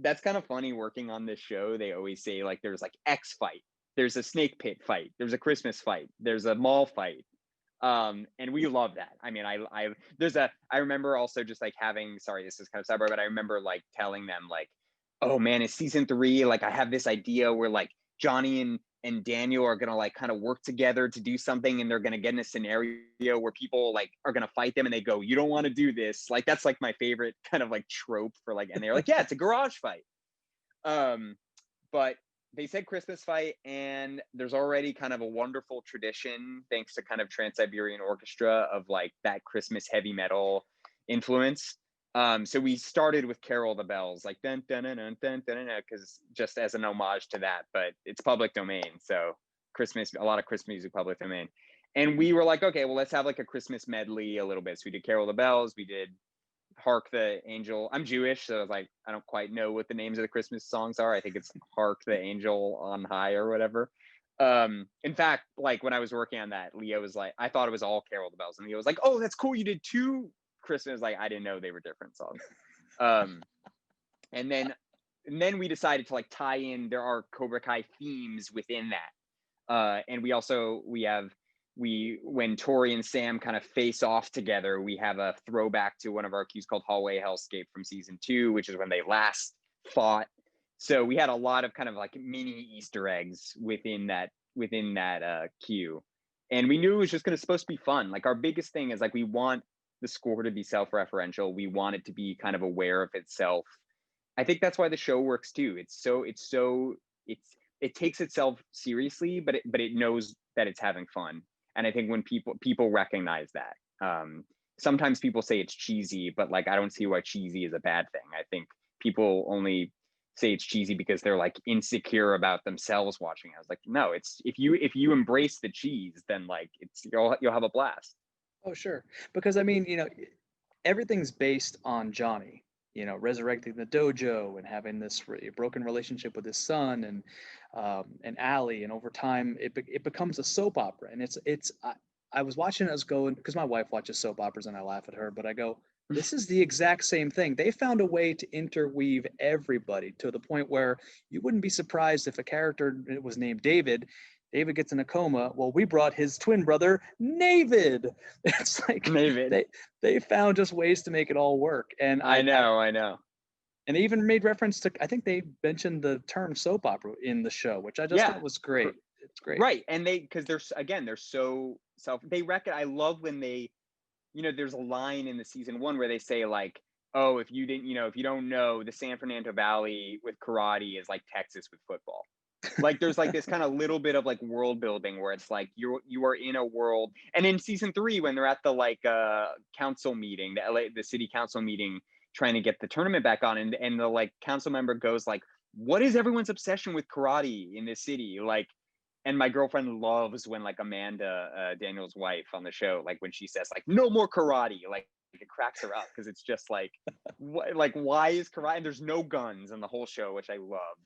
That's kind of funny. Working on this show, they always say, like, there's like X fight, there's a snake pit fight, there's a Christmas fight, there's a mall fight. And we love that. I mean, I remember also just like having, sorry, this is kind of sidebar, but I remember like telling them like, oh man, it's season 3. Like I have this idea where like Johnny and Daniel are gonna like kind of work together to do something, and they're gonna get in a scenario where people like are gonna fight them, and they go, you don't want to do this. Like that's like my favorite kind of like trope for like, and they're like, yeah, it's a garage fight. But they said Christmas fight, and there's already kind of a wonderful tradition, thanks to kind of Trans-Siberian Orchestra, of like that Christmas heavy metal influence. So we started with Carol of the Bells, like dun dun dun dun dun dun, because just as an homage to that, but it's public domain, so Christmas, a lot of Christmas music public domain. And we were like, okay, well, let's have like a Christmas medley a little bit. So we did Carol of the Bells, we did Hark the Angel. I'm Jewish, so I was like, I don't quite know what the names of the Christmas songs are. I think it's Hark the Angel on High or whatever. In fact, like when I was working on that, Leo was like, I thought it was all Carol of the Bells, and Leo was like, oh, that's cool, you did 2 Christmas. Like I didn't know they were different songs. And then we decided to like tie in, there are Cobra Kai themes within that. And when Tori and Sam kind of face off together, we have a throwback to one of our cues called Hallway Hellscape from season 2, which is when they last fought. So we had a lot of kind of like mini Easter eggs within that cue. And we knew it was just supposed to be fun. Like our biggest thing is like, we want the score to be self-referential. We want it to be kind of aware of itself. I think that's why the show works too. It takes itself seriously, but it knows that it's having fun. And I think when people recognize that, sometimes people say it's cheesy, but like, I don't see why cheesy is a bad thing. I think people only say it's cheesy because they're like insecure about themselves watching it. I was like, no, it's if you embrace the cheese, then like you'll have a blast. Oh, sure. Because I mean, everything's based on Johnny, resurrecting the dojo and having this broken relationship with his son and Allie, and over time it becomes a soap opera. And I was watching it, I was going, because my wife watches soap operas and I laugh at her, but I go, this is the exact same thing. They found a way to interweave everybody to the point where you wouldn't be surprised if a character was named David. David gets in a coma. Well, we brought his twin brother, Navid. It's like David. They found just ways to make it all work. And I know. And they even made reference to, I think they mentioned the term soap opera in the show, which I just thought was great. It's great. Right. And because they're so I love when they, there's a line in the season 1 where they say like, oh, if you don't know, the San Fernando Valley with karate is like Texas with football. Like there's like this kind of little bit of like world building where it's like you are in a world. And in season 3, when they're at the like council meeting, the city council meeting, trying to get the tournament back on, and the like council member goes like, what is everyone's obsession with karate in this city? Like, and my girlfriend loves when like Amanda, Daniel's wife on the show, like when she says like, no more karate, like it cracks her up, because it's just like, why is karate? And there's no guns in the whole show, which I love.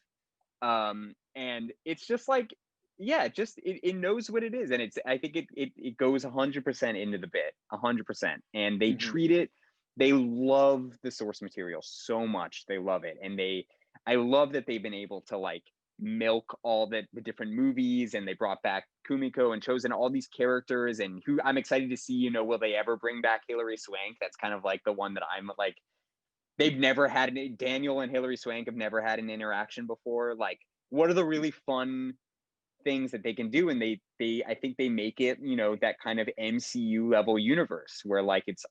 And it's just like, yeah, it knows what it is, and I think it goes 100% into the bit, 100%, and they treat it. They love the source material so much, they love it, and I love that they've been able to like milk all the different movies, and they brought back Kumiko and chosen all these characters, and who I'm excited to see, will they ever bring back Hilary Swank? That's kind of like the one that I'm like, they've never had Daniel and Hilary Swank have never had an interaction before. Like, what are the really fun things that they can do? And I think they make it, that kind of MCU level universe where like it's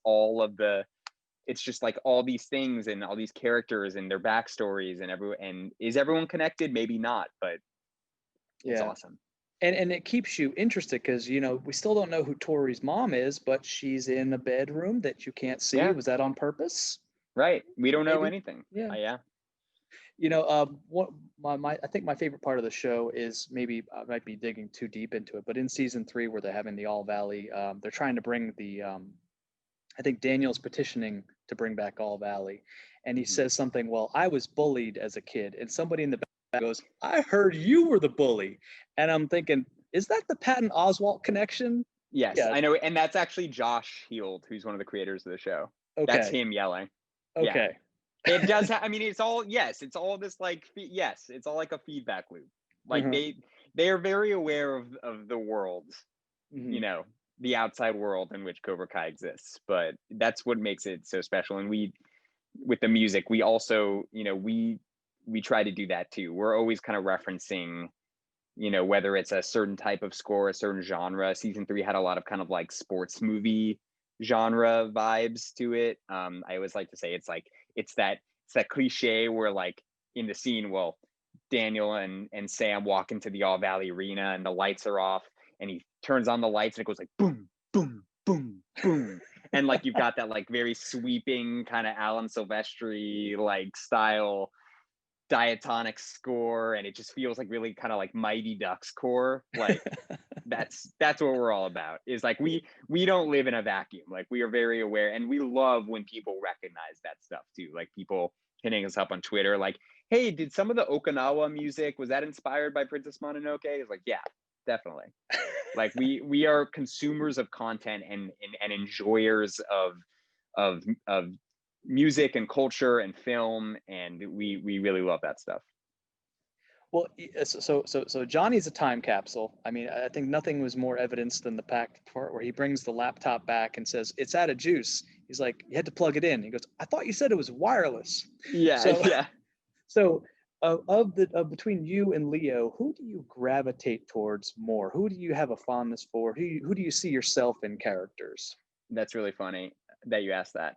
just like all these things and all these characters and their backstories and is everyone connected? Maybe not, but it's awesome. And it keeps you interested because, we still don't know who Tori's mom is, but she's in a bedroom that you can't see. Yeah. Was that on purpose? Right. We don't know anything. Yeah. Yeah. I think my favorite part of the show is, maybe I might be digging too deep into it, but in season 3 where they're having the All Valley, they're trying to bring I think Daniel's petitioning to bring back All Valley, and he says something, well, I was bullied as a kid, and somebody in the back goes, I heard you were the bully. And I'm thinking, is that the Patton Oswalt connection? Yes, yeah. I know. And that's actually Josh Heald, who's one of the creators of the show. Okay. That's him yelling. Okay. Yeah. It does it's all, it's all this like, it's all like a feedback loop. Like they are very aware of the world, the outside world in which Cobra Kai exists. But that's what makes it so special. And we, with the music, we also, we try to do that too. We're always kind of referencing, whether it's a certain type of score, a certain genre. Season 3 had a lot of kind of like sports movie genre vibes to it. I always like to say it's that cliche where like in the scene, well, Daniel and Sam walk into the All Valley Arena and the lights are off and he turns on the lights and it goes like boom, boom, boom, boom. And like you've got that like very sweeping kind of Alan Silvestri like style diatonic score, and it just feels like really kind of like Mighty Ducks core. Like that's what we're all about, is like we don't live in a vacuum. Like we are very aware, and we love when people recognize that stuff too. Like people hitting us up on Twitter like, hey, did some of the Okinawa music, was that inspired by Princess Mononoke? It's like, yeah, definitely. Like we are consumers of content and enjoyers of music and culture and film, and we really love that stuff. Well, so Johnny's a time capsule. I mean, I think nothing was more evidence than the part where he brings the laptop back and says it's out of juice. He's like, you had to plug it in. He goes, I thought you said it was wireless. Yeah, so, yeah. So of between you and Leo, who do you gravitate towards more? Who do you have a fondness for? Who do you see yourself in characters? That's really funny that you asked that.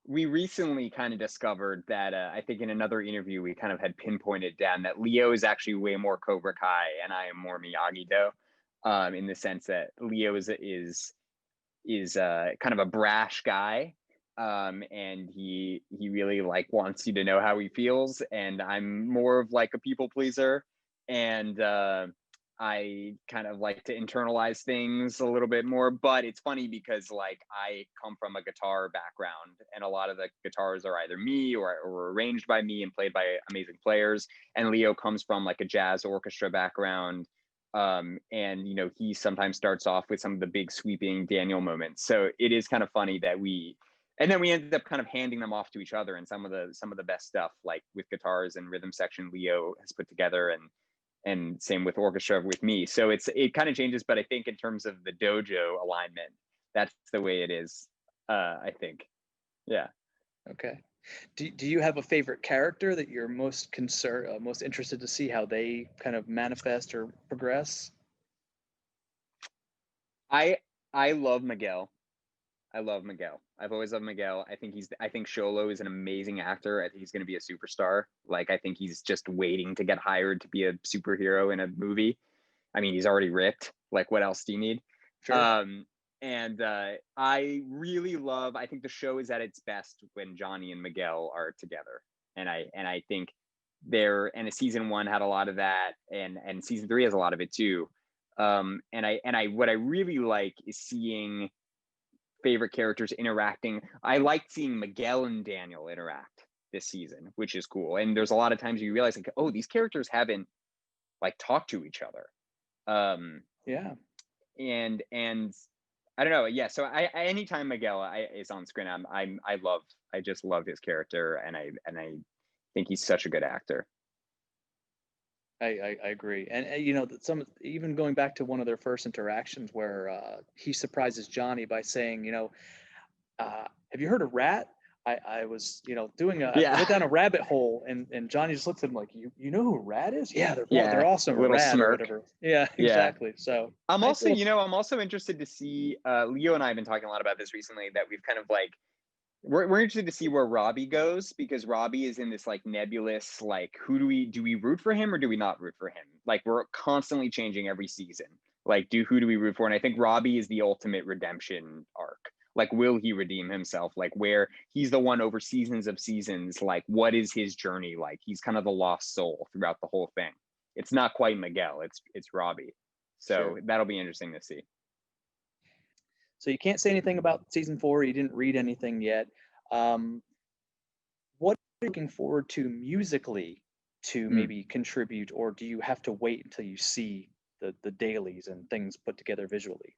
We recently kind of discovered that I think in another interview we kind of had pinpointed down that Leo is actually way more Cobra Kai and I am more Miyagi-Do, in the sense that Leo is kind of a brash guy, and he really like wants you to know how he feels, and I'm more of like a people pleaser, and I kind of like to internalize things a little bit more. But it's funny because like I come from a guitar background, and a lot of the guitars are either me or arranged by me and played by amazing players. And Leo comes from like a jazz orchestra background. And he sometimes starts off with some of the big sweeping Daniel moments. So it is kind of funny that and then we ended up kind of handing them off to each other, and some of the best stuff, like with guitars and rhythm section, Leo has put together, and same with orchestra with me. So it kind of changes, but I think in terms of the dojo alignment, that's the way it is. I think, yeah. Okay. Do you have a favorite character that you're most most interested to see how they kind of manifest or progress? I love Miguel. I love Miguel. I've always loved Miguel. I think Sholo is an amazing actor. I think he's going to be a superstar. Like, I think he's just waiting to get hired to be a superhero in a movie. I mean, he's already ripped. Like, what else do you need? Sure. And I really love, I think the show is at its best when Johnny and Miguel are together. And I think and season 1 had a lot of that, and season 3 has a lot of it too. And what I really like is seeing favorite characters interacting. I liked seeing Miguel and Daniel interact this season, which is cool. And there's a lot of times you realize like, oh, these characters haven't like talked to each other. Yeah. And I don't know. Yeah. So anytime Miguel is on screen, I just love his character, and I think he's such a good actor. I agree, and even going back to one of their first interactions where he surprises Johnny by saying, have you heard of Rat? I was doing I went down a rabbit hole, and Johnny just looks at him like, you know who Rat is? Yeah, they're awesome. A little Rad smirk. Or whatever. Yeah, exactly. So I'm also I'm also interested to see. Leo and I have been talking a lot about this recently, that we've kind of like. We're interested to see where Robbie goes, because Robbie is in this like nebulous, like, who do we root for him or do we not root for him? Like, we're constantly changing every season. Like, who do we root for? And I think Robbie is the ultimate redemption arc. Like, will he redeem himself? Like, where he's the one over seasons of seasons, like, what is his journey like? He's kind of the lost soul throughout the whole thing. It's not quite Miguel, it's Robbie. So sure. That'll be interesting to see. So you can't say anything about season 4. You didn't read anything yet. What are you looking forward to musically to maybe contribute, or do you have to wait until you see the dailies and things put together visually?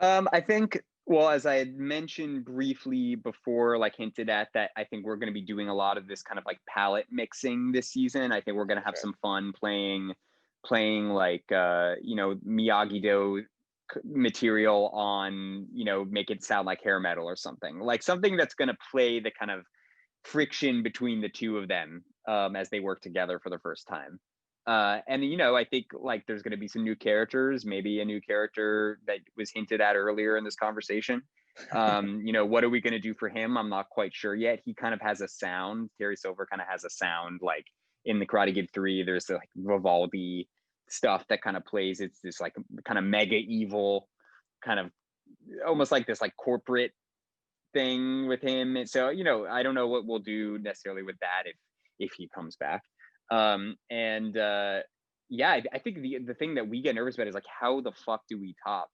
I think, well, as I had mentioned briefly before, like hinted at, that I think we're going to be doing a lot of this kind of like palette mixing this season. I think we're going to have some fun playing like Miyagi-Do material on, you know, make it sound like hair metal or something, like something that's going to play the kind of friction between the two of them as they work together for the first time. And, you know, I think like there's going to be some new characters, maybe a new character that was hinted at earlier in this conversation. You know, what are we going to do for him? I'm not quite sure yet. He kind of has a sound. Terry Silver kind of has a sound, like in the Karate Kid 3, there's the like Vivaldi stuff that kind of plays. It's this like kind of mega evil, kind of almost like this like corporate thing with him. And so, you know, I don't know what we'll do necessarily with that if he comes back. Yeah, I think the thing that we get nervous about is like, how the fuck do we top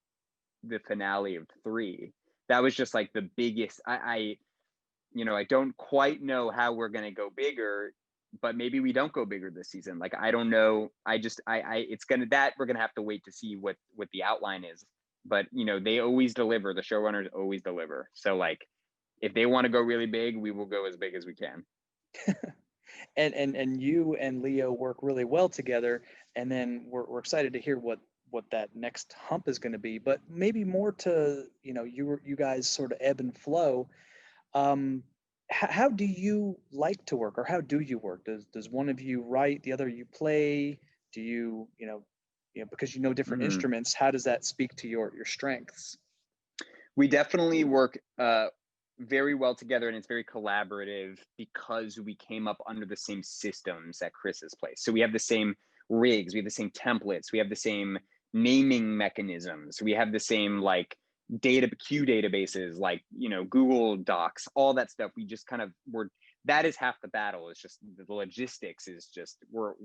the finale of 3? That was just like the biggest. I you know, I don't quite know how we're gonna go bigger, but maybe we don't go bigger this season. Like, I don't know. It's gonna, that we're gonna have to wait to see what the outline is. But you know, they always deliver. The showrunners always deliver. So like, if they want to go really big, we will go as big as we can. And you and Leo work really well together, and then we're excited to hear what that next hump is going to be. But maybe more to, you know, you guys sort of ebb and flow. How do you like to work, or how do you work? Does one of you write, the other you play? Do you know because you know different instruments? How does that speak to your strengths? We definitely work very well together, and it's very collaborative because we came up under the same systems that Chris has placed. So we have the same rigs, we have the same templates, we have the same naming mechanisms, we have the same like queue databases, like, you know, Google Docs, all that stuff. We just kind of that is half the battle. It's just the logistics is just we're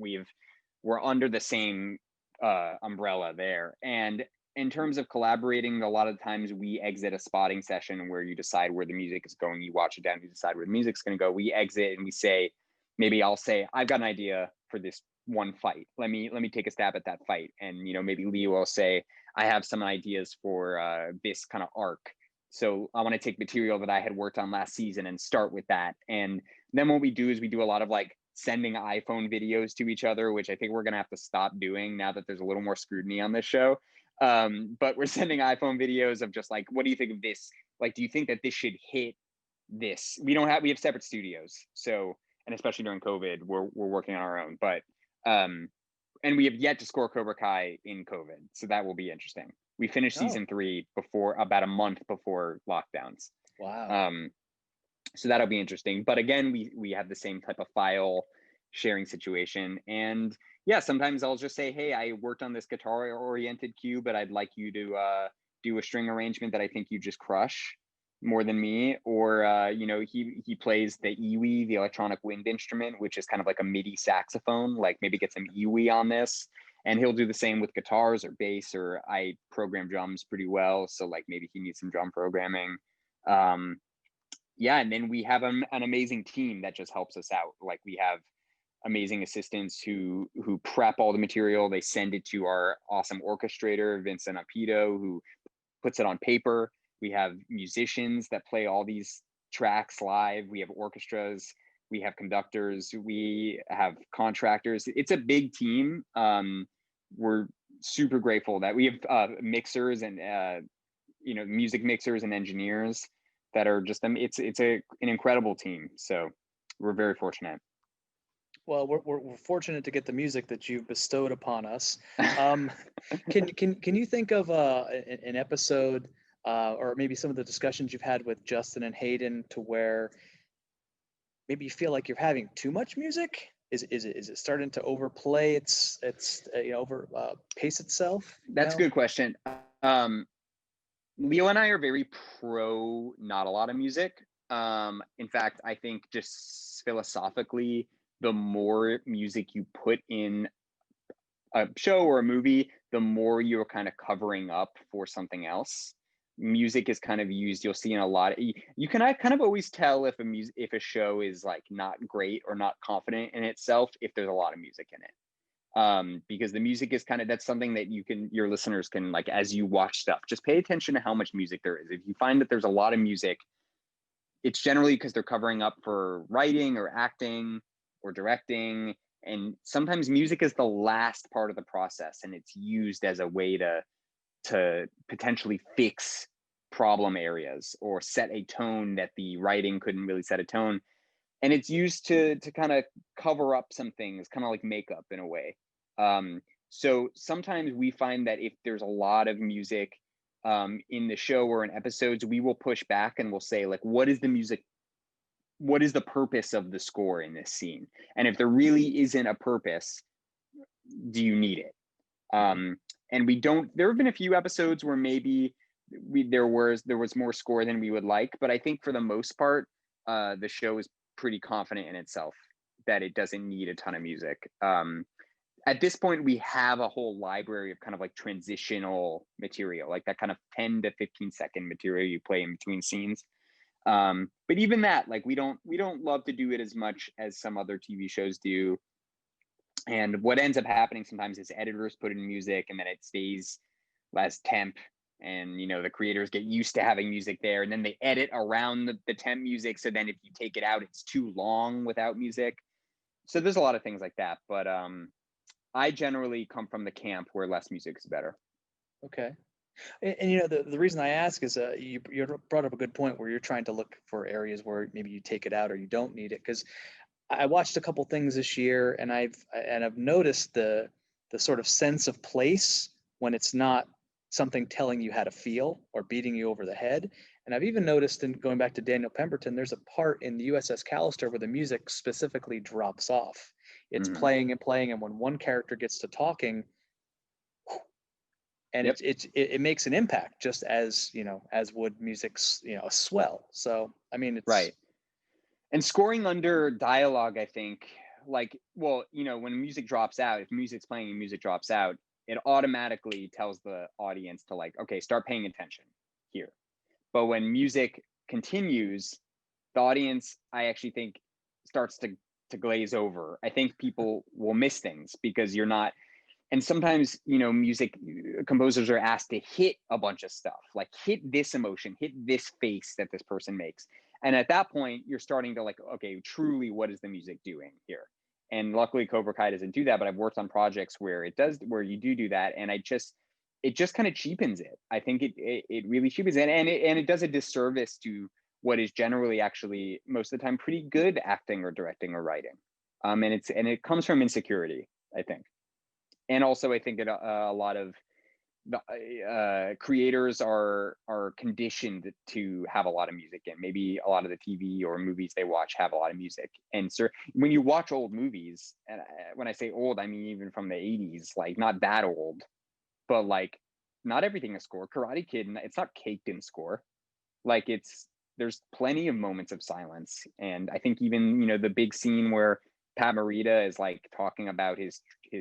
under the same umbrella there. And in terms of collaborating, a lot of times we exit a spotting session where you decide where the music is going. You watch it down, you decide where the music's going to go. We exit and we say, maybe I'll say, I've got an idea for this one fight. Let me take a stab at that fight. And, you know, maybe Leo will say, I have some ideas for this kind of arc. So I want to take material that I had worked on last season and start with that. And then what we do is we do a lot of like sending iPhone videos to each other, which I think we're going to have to stop doing now that there's a little more scrutiny on this show. But we're sending iPhone videos of just like, what do you think of this? Like, do you think that this should hit this? We have separate studios. So, and especially during COVID, we're working on our own, but, and we have yet to score Cobra Kai in COVID. So that will be interesting. We finished season 3 about a month before lockdowns. Wow. So that'll be interesting. But again, we have the same type of file sharing situation. And yeah, sometimes I'll just say, hey, I worked on this guitar oriented cue, but I'd like you to do a string arrangement that I think you just crush more than me. Or, you know, he plays the iwi, the electronic wind instrument, which is kind of like a MIDI saxophone, like maybe get some iwi on this. And he'll do the same with guitars or bass, or I program drums pretty well. So like maybe he needs some drum programming. Yeah, and then we have an amazing team that just helps us out. Like we have amazing assistants who prep all the material. They send it to our awesome orchestrator, Vincent Apito, who puts it on paper. We have musicians that play all these tracks live. We have orchestras. We have conductors. We have contractors. It's a big team. We're super grateful that we have mixers and you know, music mixers and engineers that are just it's an incredible team. So we're very fortunate. Well, we're fortunate to get the music that you've bestowed upon us. Can you think of an episode or maybe some of the discussions you've had with Justin and Hayden to where maybe you feel like you're having too much music? Is it starting to overplay its you know, pace itself? That's a good question. Leo and I are very pro not a lot of music. In fact, I think just philosophically, the more music you put in a show or a movie, the more you're kind of covering up for something else. Music is kind of used, you'll see in a lot of, you can kind of always tell if a show is like not great or not confident in itself if there's a lot of music in it. Because the music is kind of, that's something that your listeners can, like, as you watch stuff, just pay attention to how much music there is. If you find that there's a lot of music, it's generally because they're covering up for writing or acting or directing. And sometimes music is the last part of the process, and it's used as a way to to potentially fix problem areas or set a tone that the writing couldn't really set a tone. And it's used to kind of cover up some things, kind of like makeup in a way. So sometimes we find that if there's a lot of music in the show or in episodes, we will push back and we'll say, like, what is the music? What is the purpose of the score in this scene? And if there really isn't a purpose, do you need it? And we don't. There have been a few episodes where maybe there was more score than we would like, but I think for the most part, the show is pretty confident in itself that it doesn't need a ton of music. At this point, we have a whole library of kind of like transitional material, like that kind of 10 to 15 second material you play in between scenes. But even that, like, we don't love to do it as much as some other TV shows do. And what ends up happening sometimes is editors put in music and then it stays less temp. And, you know, the creators get used to having music there, and then they edit around the temp music. So then if you take it out, it's too long without music. So there's a lot of things like that. But I generally come from the camp where less music is better. Okay. And you know, the reason I ask is you brought up a good point where you're trying to look for areas where maybe you take it out or you don't need it. Because I watched a couple things this year, and I've noticed the sort of sense of place when it's not something telling you how to feel or beating you over the head. And I've even noticed, in going back to Daniel Pemberton, there's a part in the USS Callister where the music specifically drops off. It's playing and playing, and when one character gets to talking, and it makes an impact, just as, you know, as would music's, you know, a swell. So I mean, it's right. And scoring under dialogue, I think, like, well, you know, when music drops out, if music's playing and music drops out, it automatically tells the audience to, like, okay, start paying attention here. But when music continues, the audience, I actually think, starts to glaze over. I think people will miss things because you're not. And sometimes, you know, music composers are asked to hit a bunch of stuff, like hit this emotion, hit this face that this person makes. And at that point, you're starting to, like, okay, truly, what is the music doing here? And luckily, Cobra Kai doesn't do that, but I've worked on projects where it does, where you do that. And it just kind of cheapens it. I think it really cheapens it. And it does a disservice to what is generally actually most of the time pretty good acting or directing or writing. And it comes from insecurity, I think. And also, I think a lot of the creators are conditioned to have a lot of music, and maybe a lot of the TV or movies they watch have a lot of music. And so when you watch old movies, and when I say old, I mean even from the 80s, like not that old, but like not everything is score. Karate Kid, it's not caked in score. Like, there's plenty of moments of silence. And I think even, you know, the big scene where Pat Morita is like talking about his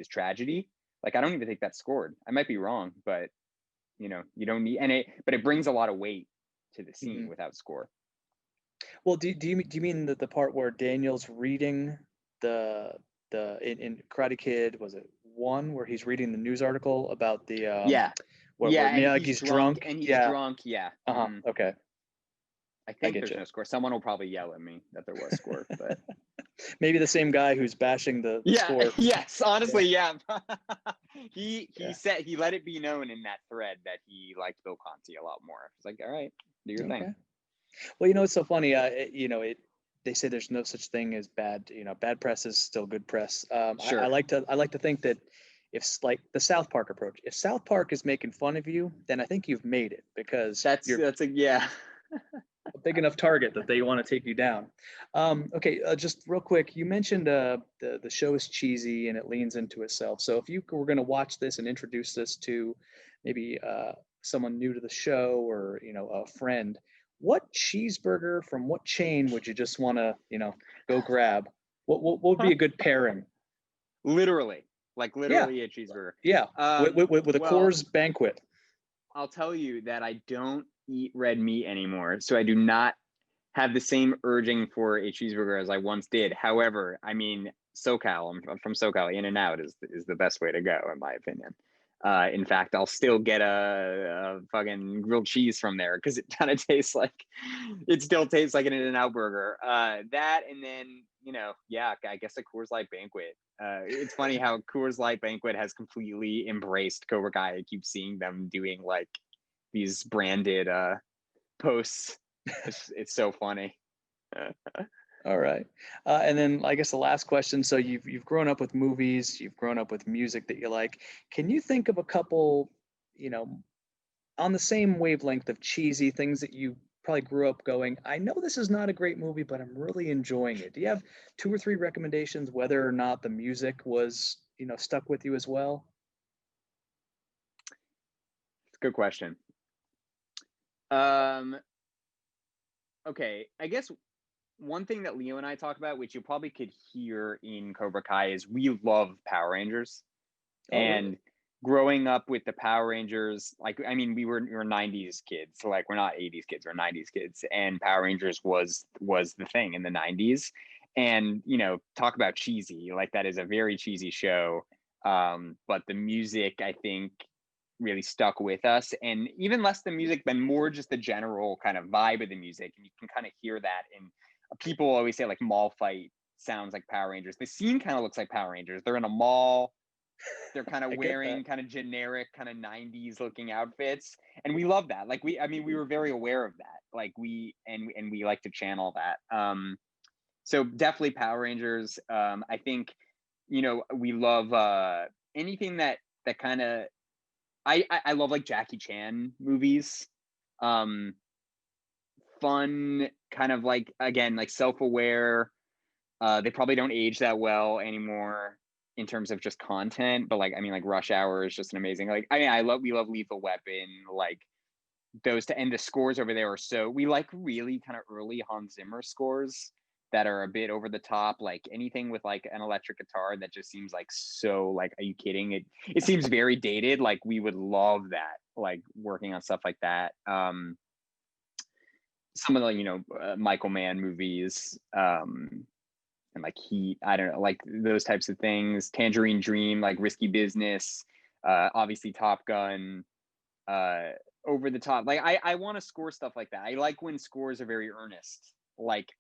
tragedy, like, I don't even think that's scored. I might be wrong, but, you know, you don't need, but it brings a lot of weight to the scene without score. Well, do you mean the part where Daniel's reading in Karate Kid, was it 1 where he's reading the news article about the where Miyagi's drunk and he's drunk, okay. I think there's no score. Someone will probably yell at me that there was score, but maybe the same guy who's bashing the score. Yes, honestly, yeah. He said, he let it be known in that thread that he liked Bill Conti a lot more. It's like, all right, do your thing. Well, you know, it's so funny. You know, they say there's no such thing as bad. You know, bad press is still good press. Sure. I like to think that if, like, the South Park approach, if South Park is making fun of you, then I think you've made it, because that's a big enough target that they want to take you down. Okay, just real quick, you mentioned the show is cheesy and it leans into itself. So if you were going to watch this and introduce this to maybe someone new to the show, or, you know, a friend, what cheeseburger from what chain would you just want to, you know, go grab? What would be a good pairing? Literally a cheeseburger. Yeah, with a Coors Banquet. I'll tell you that I don't eat red meat anymore, so I do not have the same urging for a cheeseburger as I once did. However, I mean, SoCal, I'm from SoCal, In-N-Out is the best way to go, in my opinion. In fact, I'll still get a fucking grilled cheese from there, because it kind of tastes like, it still tastes like an In-N-Out burger. That, and then yeah, I guess a Coors Light banquet. It's funny how Coors Light banquet has completely embraced Cobra Kai. I keep seeing them doing like these branded posts. It's so funny. All right. And then I guess the last question. So you've grown up with movies, you've grown up with music that you like. Can you think of a couple, on the same wavelength of cheesy things that you probably grew up going, I know this is not a great movie, but I'm really enjoying it? Do you have 2 or 3 recommendations, whether or not the music was, stuck with you as well? It's a good question. Okay, I guess one thing that Leo and I talk about, which you probably could hear in Cobra Kai, is we love Power Rangers. Oh, And really? growing up with the Power Rangers, like, I mean, we were 90s kids, so like we're not 80s kids, we're 90s kids, and Power Rangers was the thing in the 90s. And talk about cheesy, like that is a very cheesy show. But the music, I think, really stuck with us, and even less the music, but more just the general kind of vibe of the music. And you can kind of hear that in people always say like mall fight sounds like Power Rangers. The scene kind of looks like Power Rangers. They're in a mall. They're kind of wearing kind of generic kind of 90s looking outfits, and we love that. Like we were very aware of that. Like we like to channel that. So definitely Power Rangers. I think we love anything that kind of, I love like Jackie Chan movies. Fun, kind of like, again, like self-aware. They probably don't age that well anymore in terms of just content, but like, I mean, like Rush Hour is just an amazing, like, I mean, we love Lethal Weapon, like those and the scores over there are so, we like really kind of early Hans Zimmer scores that are a bit over the top, like anything with like an electric guitar that just seems like, so like, are you kidding? It seems very dated. Like we would love that, like working on stuff like that. Some of the Michael Mann movies, and like Heat, I don't know, like those types of things. Tangerine Dream, like Risky Business, obviously Top Gun, over the top. Like I want to score stuff like that. I like when scores are very earnest, like,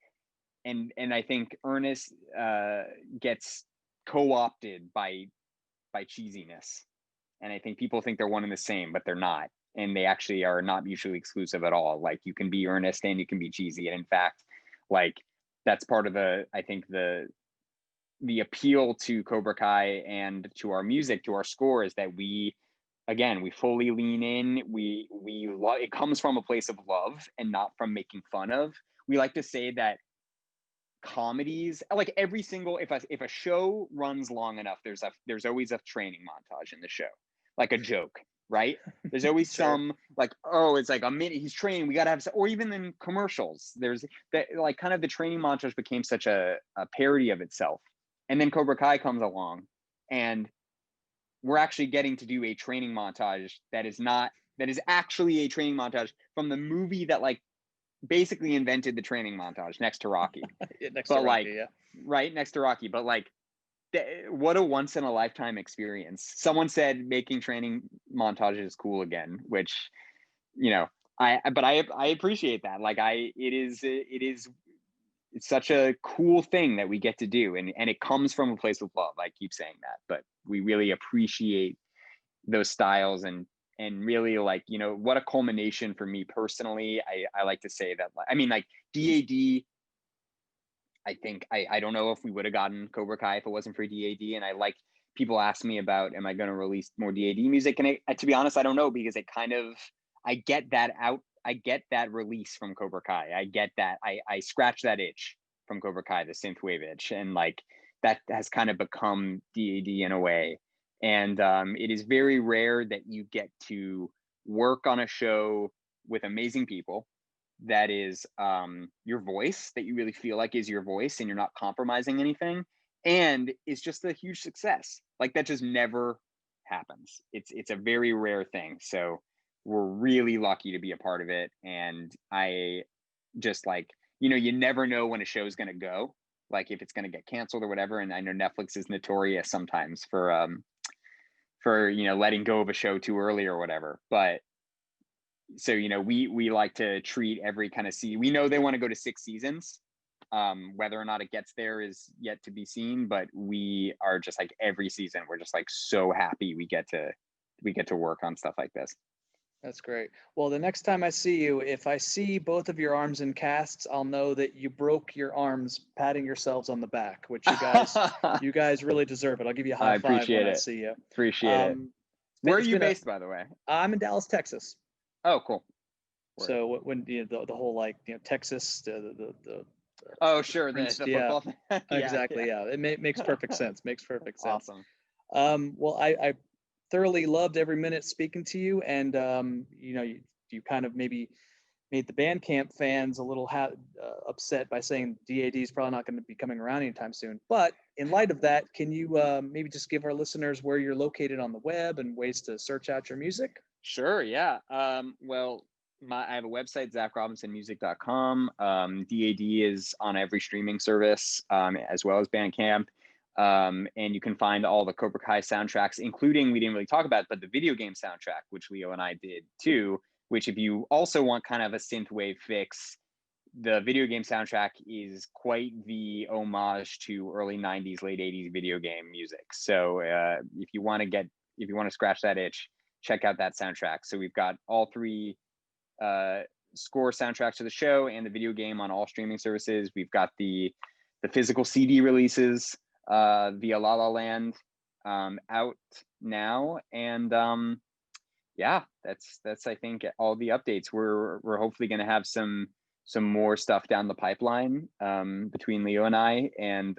and I think earnest gets co-opted by cheesiness, and I think people think they're one and the same, but they're not, and they actually are not mutually exclusive at all. Like you can be earnest and you can be cheesy, and in fact, like that's part of I think the appeal to Cobra Kai and to our music, to our score, is that we fully lean in. It comes from a place of love and not from making fun of. We like to say that comedies, like every single, if a show runs long enough, there's always a training montage in the show, like a joke, right? There's always Sure. some, like, oh, it's like a minute he's training, we gotta have, or even in commercials, there's that, like, kind of the training montage became such a parody of itself. And then Cobra Kai comes along, and we're actually getting to do a training montage that is actually a training montage from the movie that like basically invented the training montage, next to Rocky. Next to Rocky, like, yeah. right next to Rocky. But like, what a once in a lifetime experience. Someone said making training montages is cool again, which, I appreciate that. Like it's such a cool thing that we get to do, and it comes from a place of love. I keep saying that, but we really appreciate those styles, and really, like, what a culmination for me personally. I like to say that, like, I mean, like DAD, I think I don't know if we would have gotten Cobra Kai if it wasn't for DAD. And people ask me about, am I going to release more DAD music? And to be honest, I don't know, because it kind of, I get that release from Cobra Kai. I get that. I scratch that itch from Cobra Kai, the synthwave itch. And like, that has kind of become DAD in a way. And it is very rare that you get to work on a show with amazing people that is your voice, that you really feel like is your voice, and you're not compromising anything, and it's just a huge success. Like that just never happens. It's a very rare thing. So we're really lucky to be a part of it. And I just, like, you never know when a show is going to go, like if it's going to get canceled or whatever. And I know Netflix is notorious sometimes for letting go of a show too early or whatever. But so we like to treat every kind of season. We know they want to go to 6 seasons, Whether or not it gets there is yet to be seen, but we are just like every season, we're just like so happy we get to work on stuff like this. That's great. Well, the next time I see you, if I see both of your arms in casts, I'll know that you broke your arms patting yourselves on the back, which you guys really deserve it. I'll give you a high five when I see you. Appreciate it. Where are you based, by the way? I'm in Dallas, Texas. Oh, cool. So when the whole like Texas the oh sure the football thing. Exactly yeah it makes perfect sense. Awesome. Well, I thoroughly loved every minute speaking to you, and you kind of maybe made the Bandcamp fans a little upset by saying DAD is probably not going to be coming around anytime soon. But in light of that, can you maybe just give our listeners where you're located on the web and ways to search out your music? Sure, yeah. Well, I have a website, zachrobinsonmusic.com. DAD is on every streaming service, as well as Bandcamp. And you can find all the Cobra Kai soundtracks, including, we didn't really talk about, but the video game soundtrack, which Leo and I did too, which if you also want kind of a synthwave fix, the video game soundtrack is quite the homage to early 90s, late 80s video game music. So if you want to scratch that itch, check out that soundtrack. So we've got all three score soundtracks to the show and the video game on all streaming services. We've got the physical CD releases via La La Land out now, and that's I think all the updates. We're hopefully going to have some more stuff down the pipeline between Leo and I, and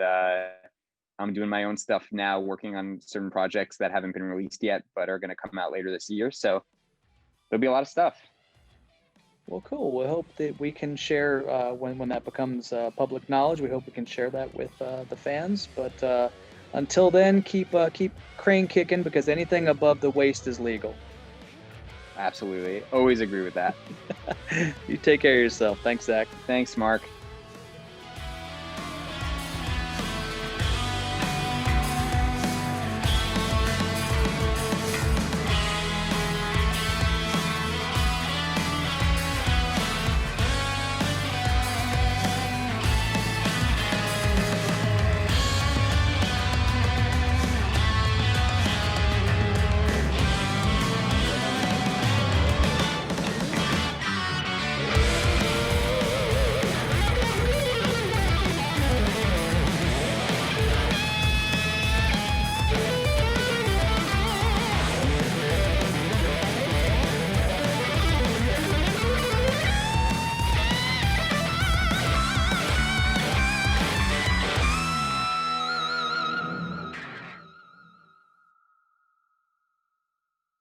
I'm doing my own stuff now, working on certain projects that haven't been released yet but are going to come out later this year. So there'll be a lot of stuff. Well, cool. We hope that we can share when that becomes public knowledge. We hope we can share that with the fans. But until then, keep crane kicking, because anything above the waist is legal. Absolutely. Always agree with that. You take care of yourself. Thanks, Zach. Thanks, Mark.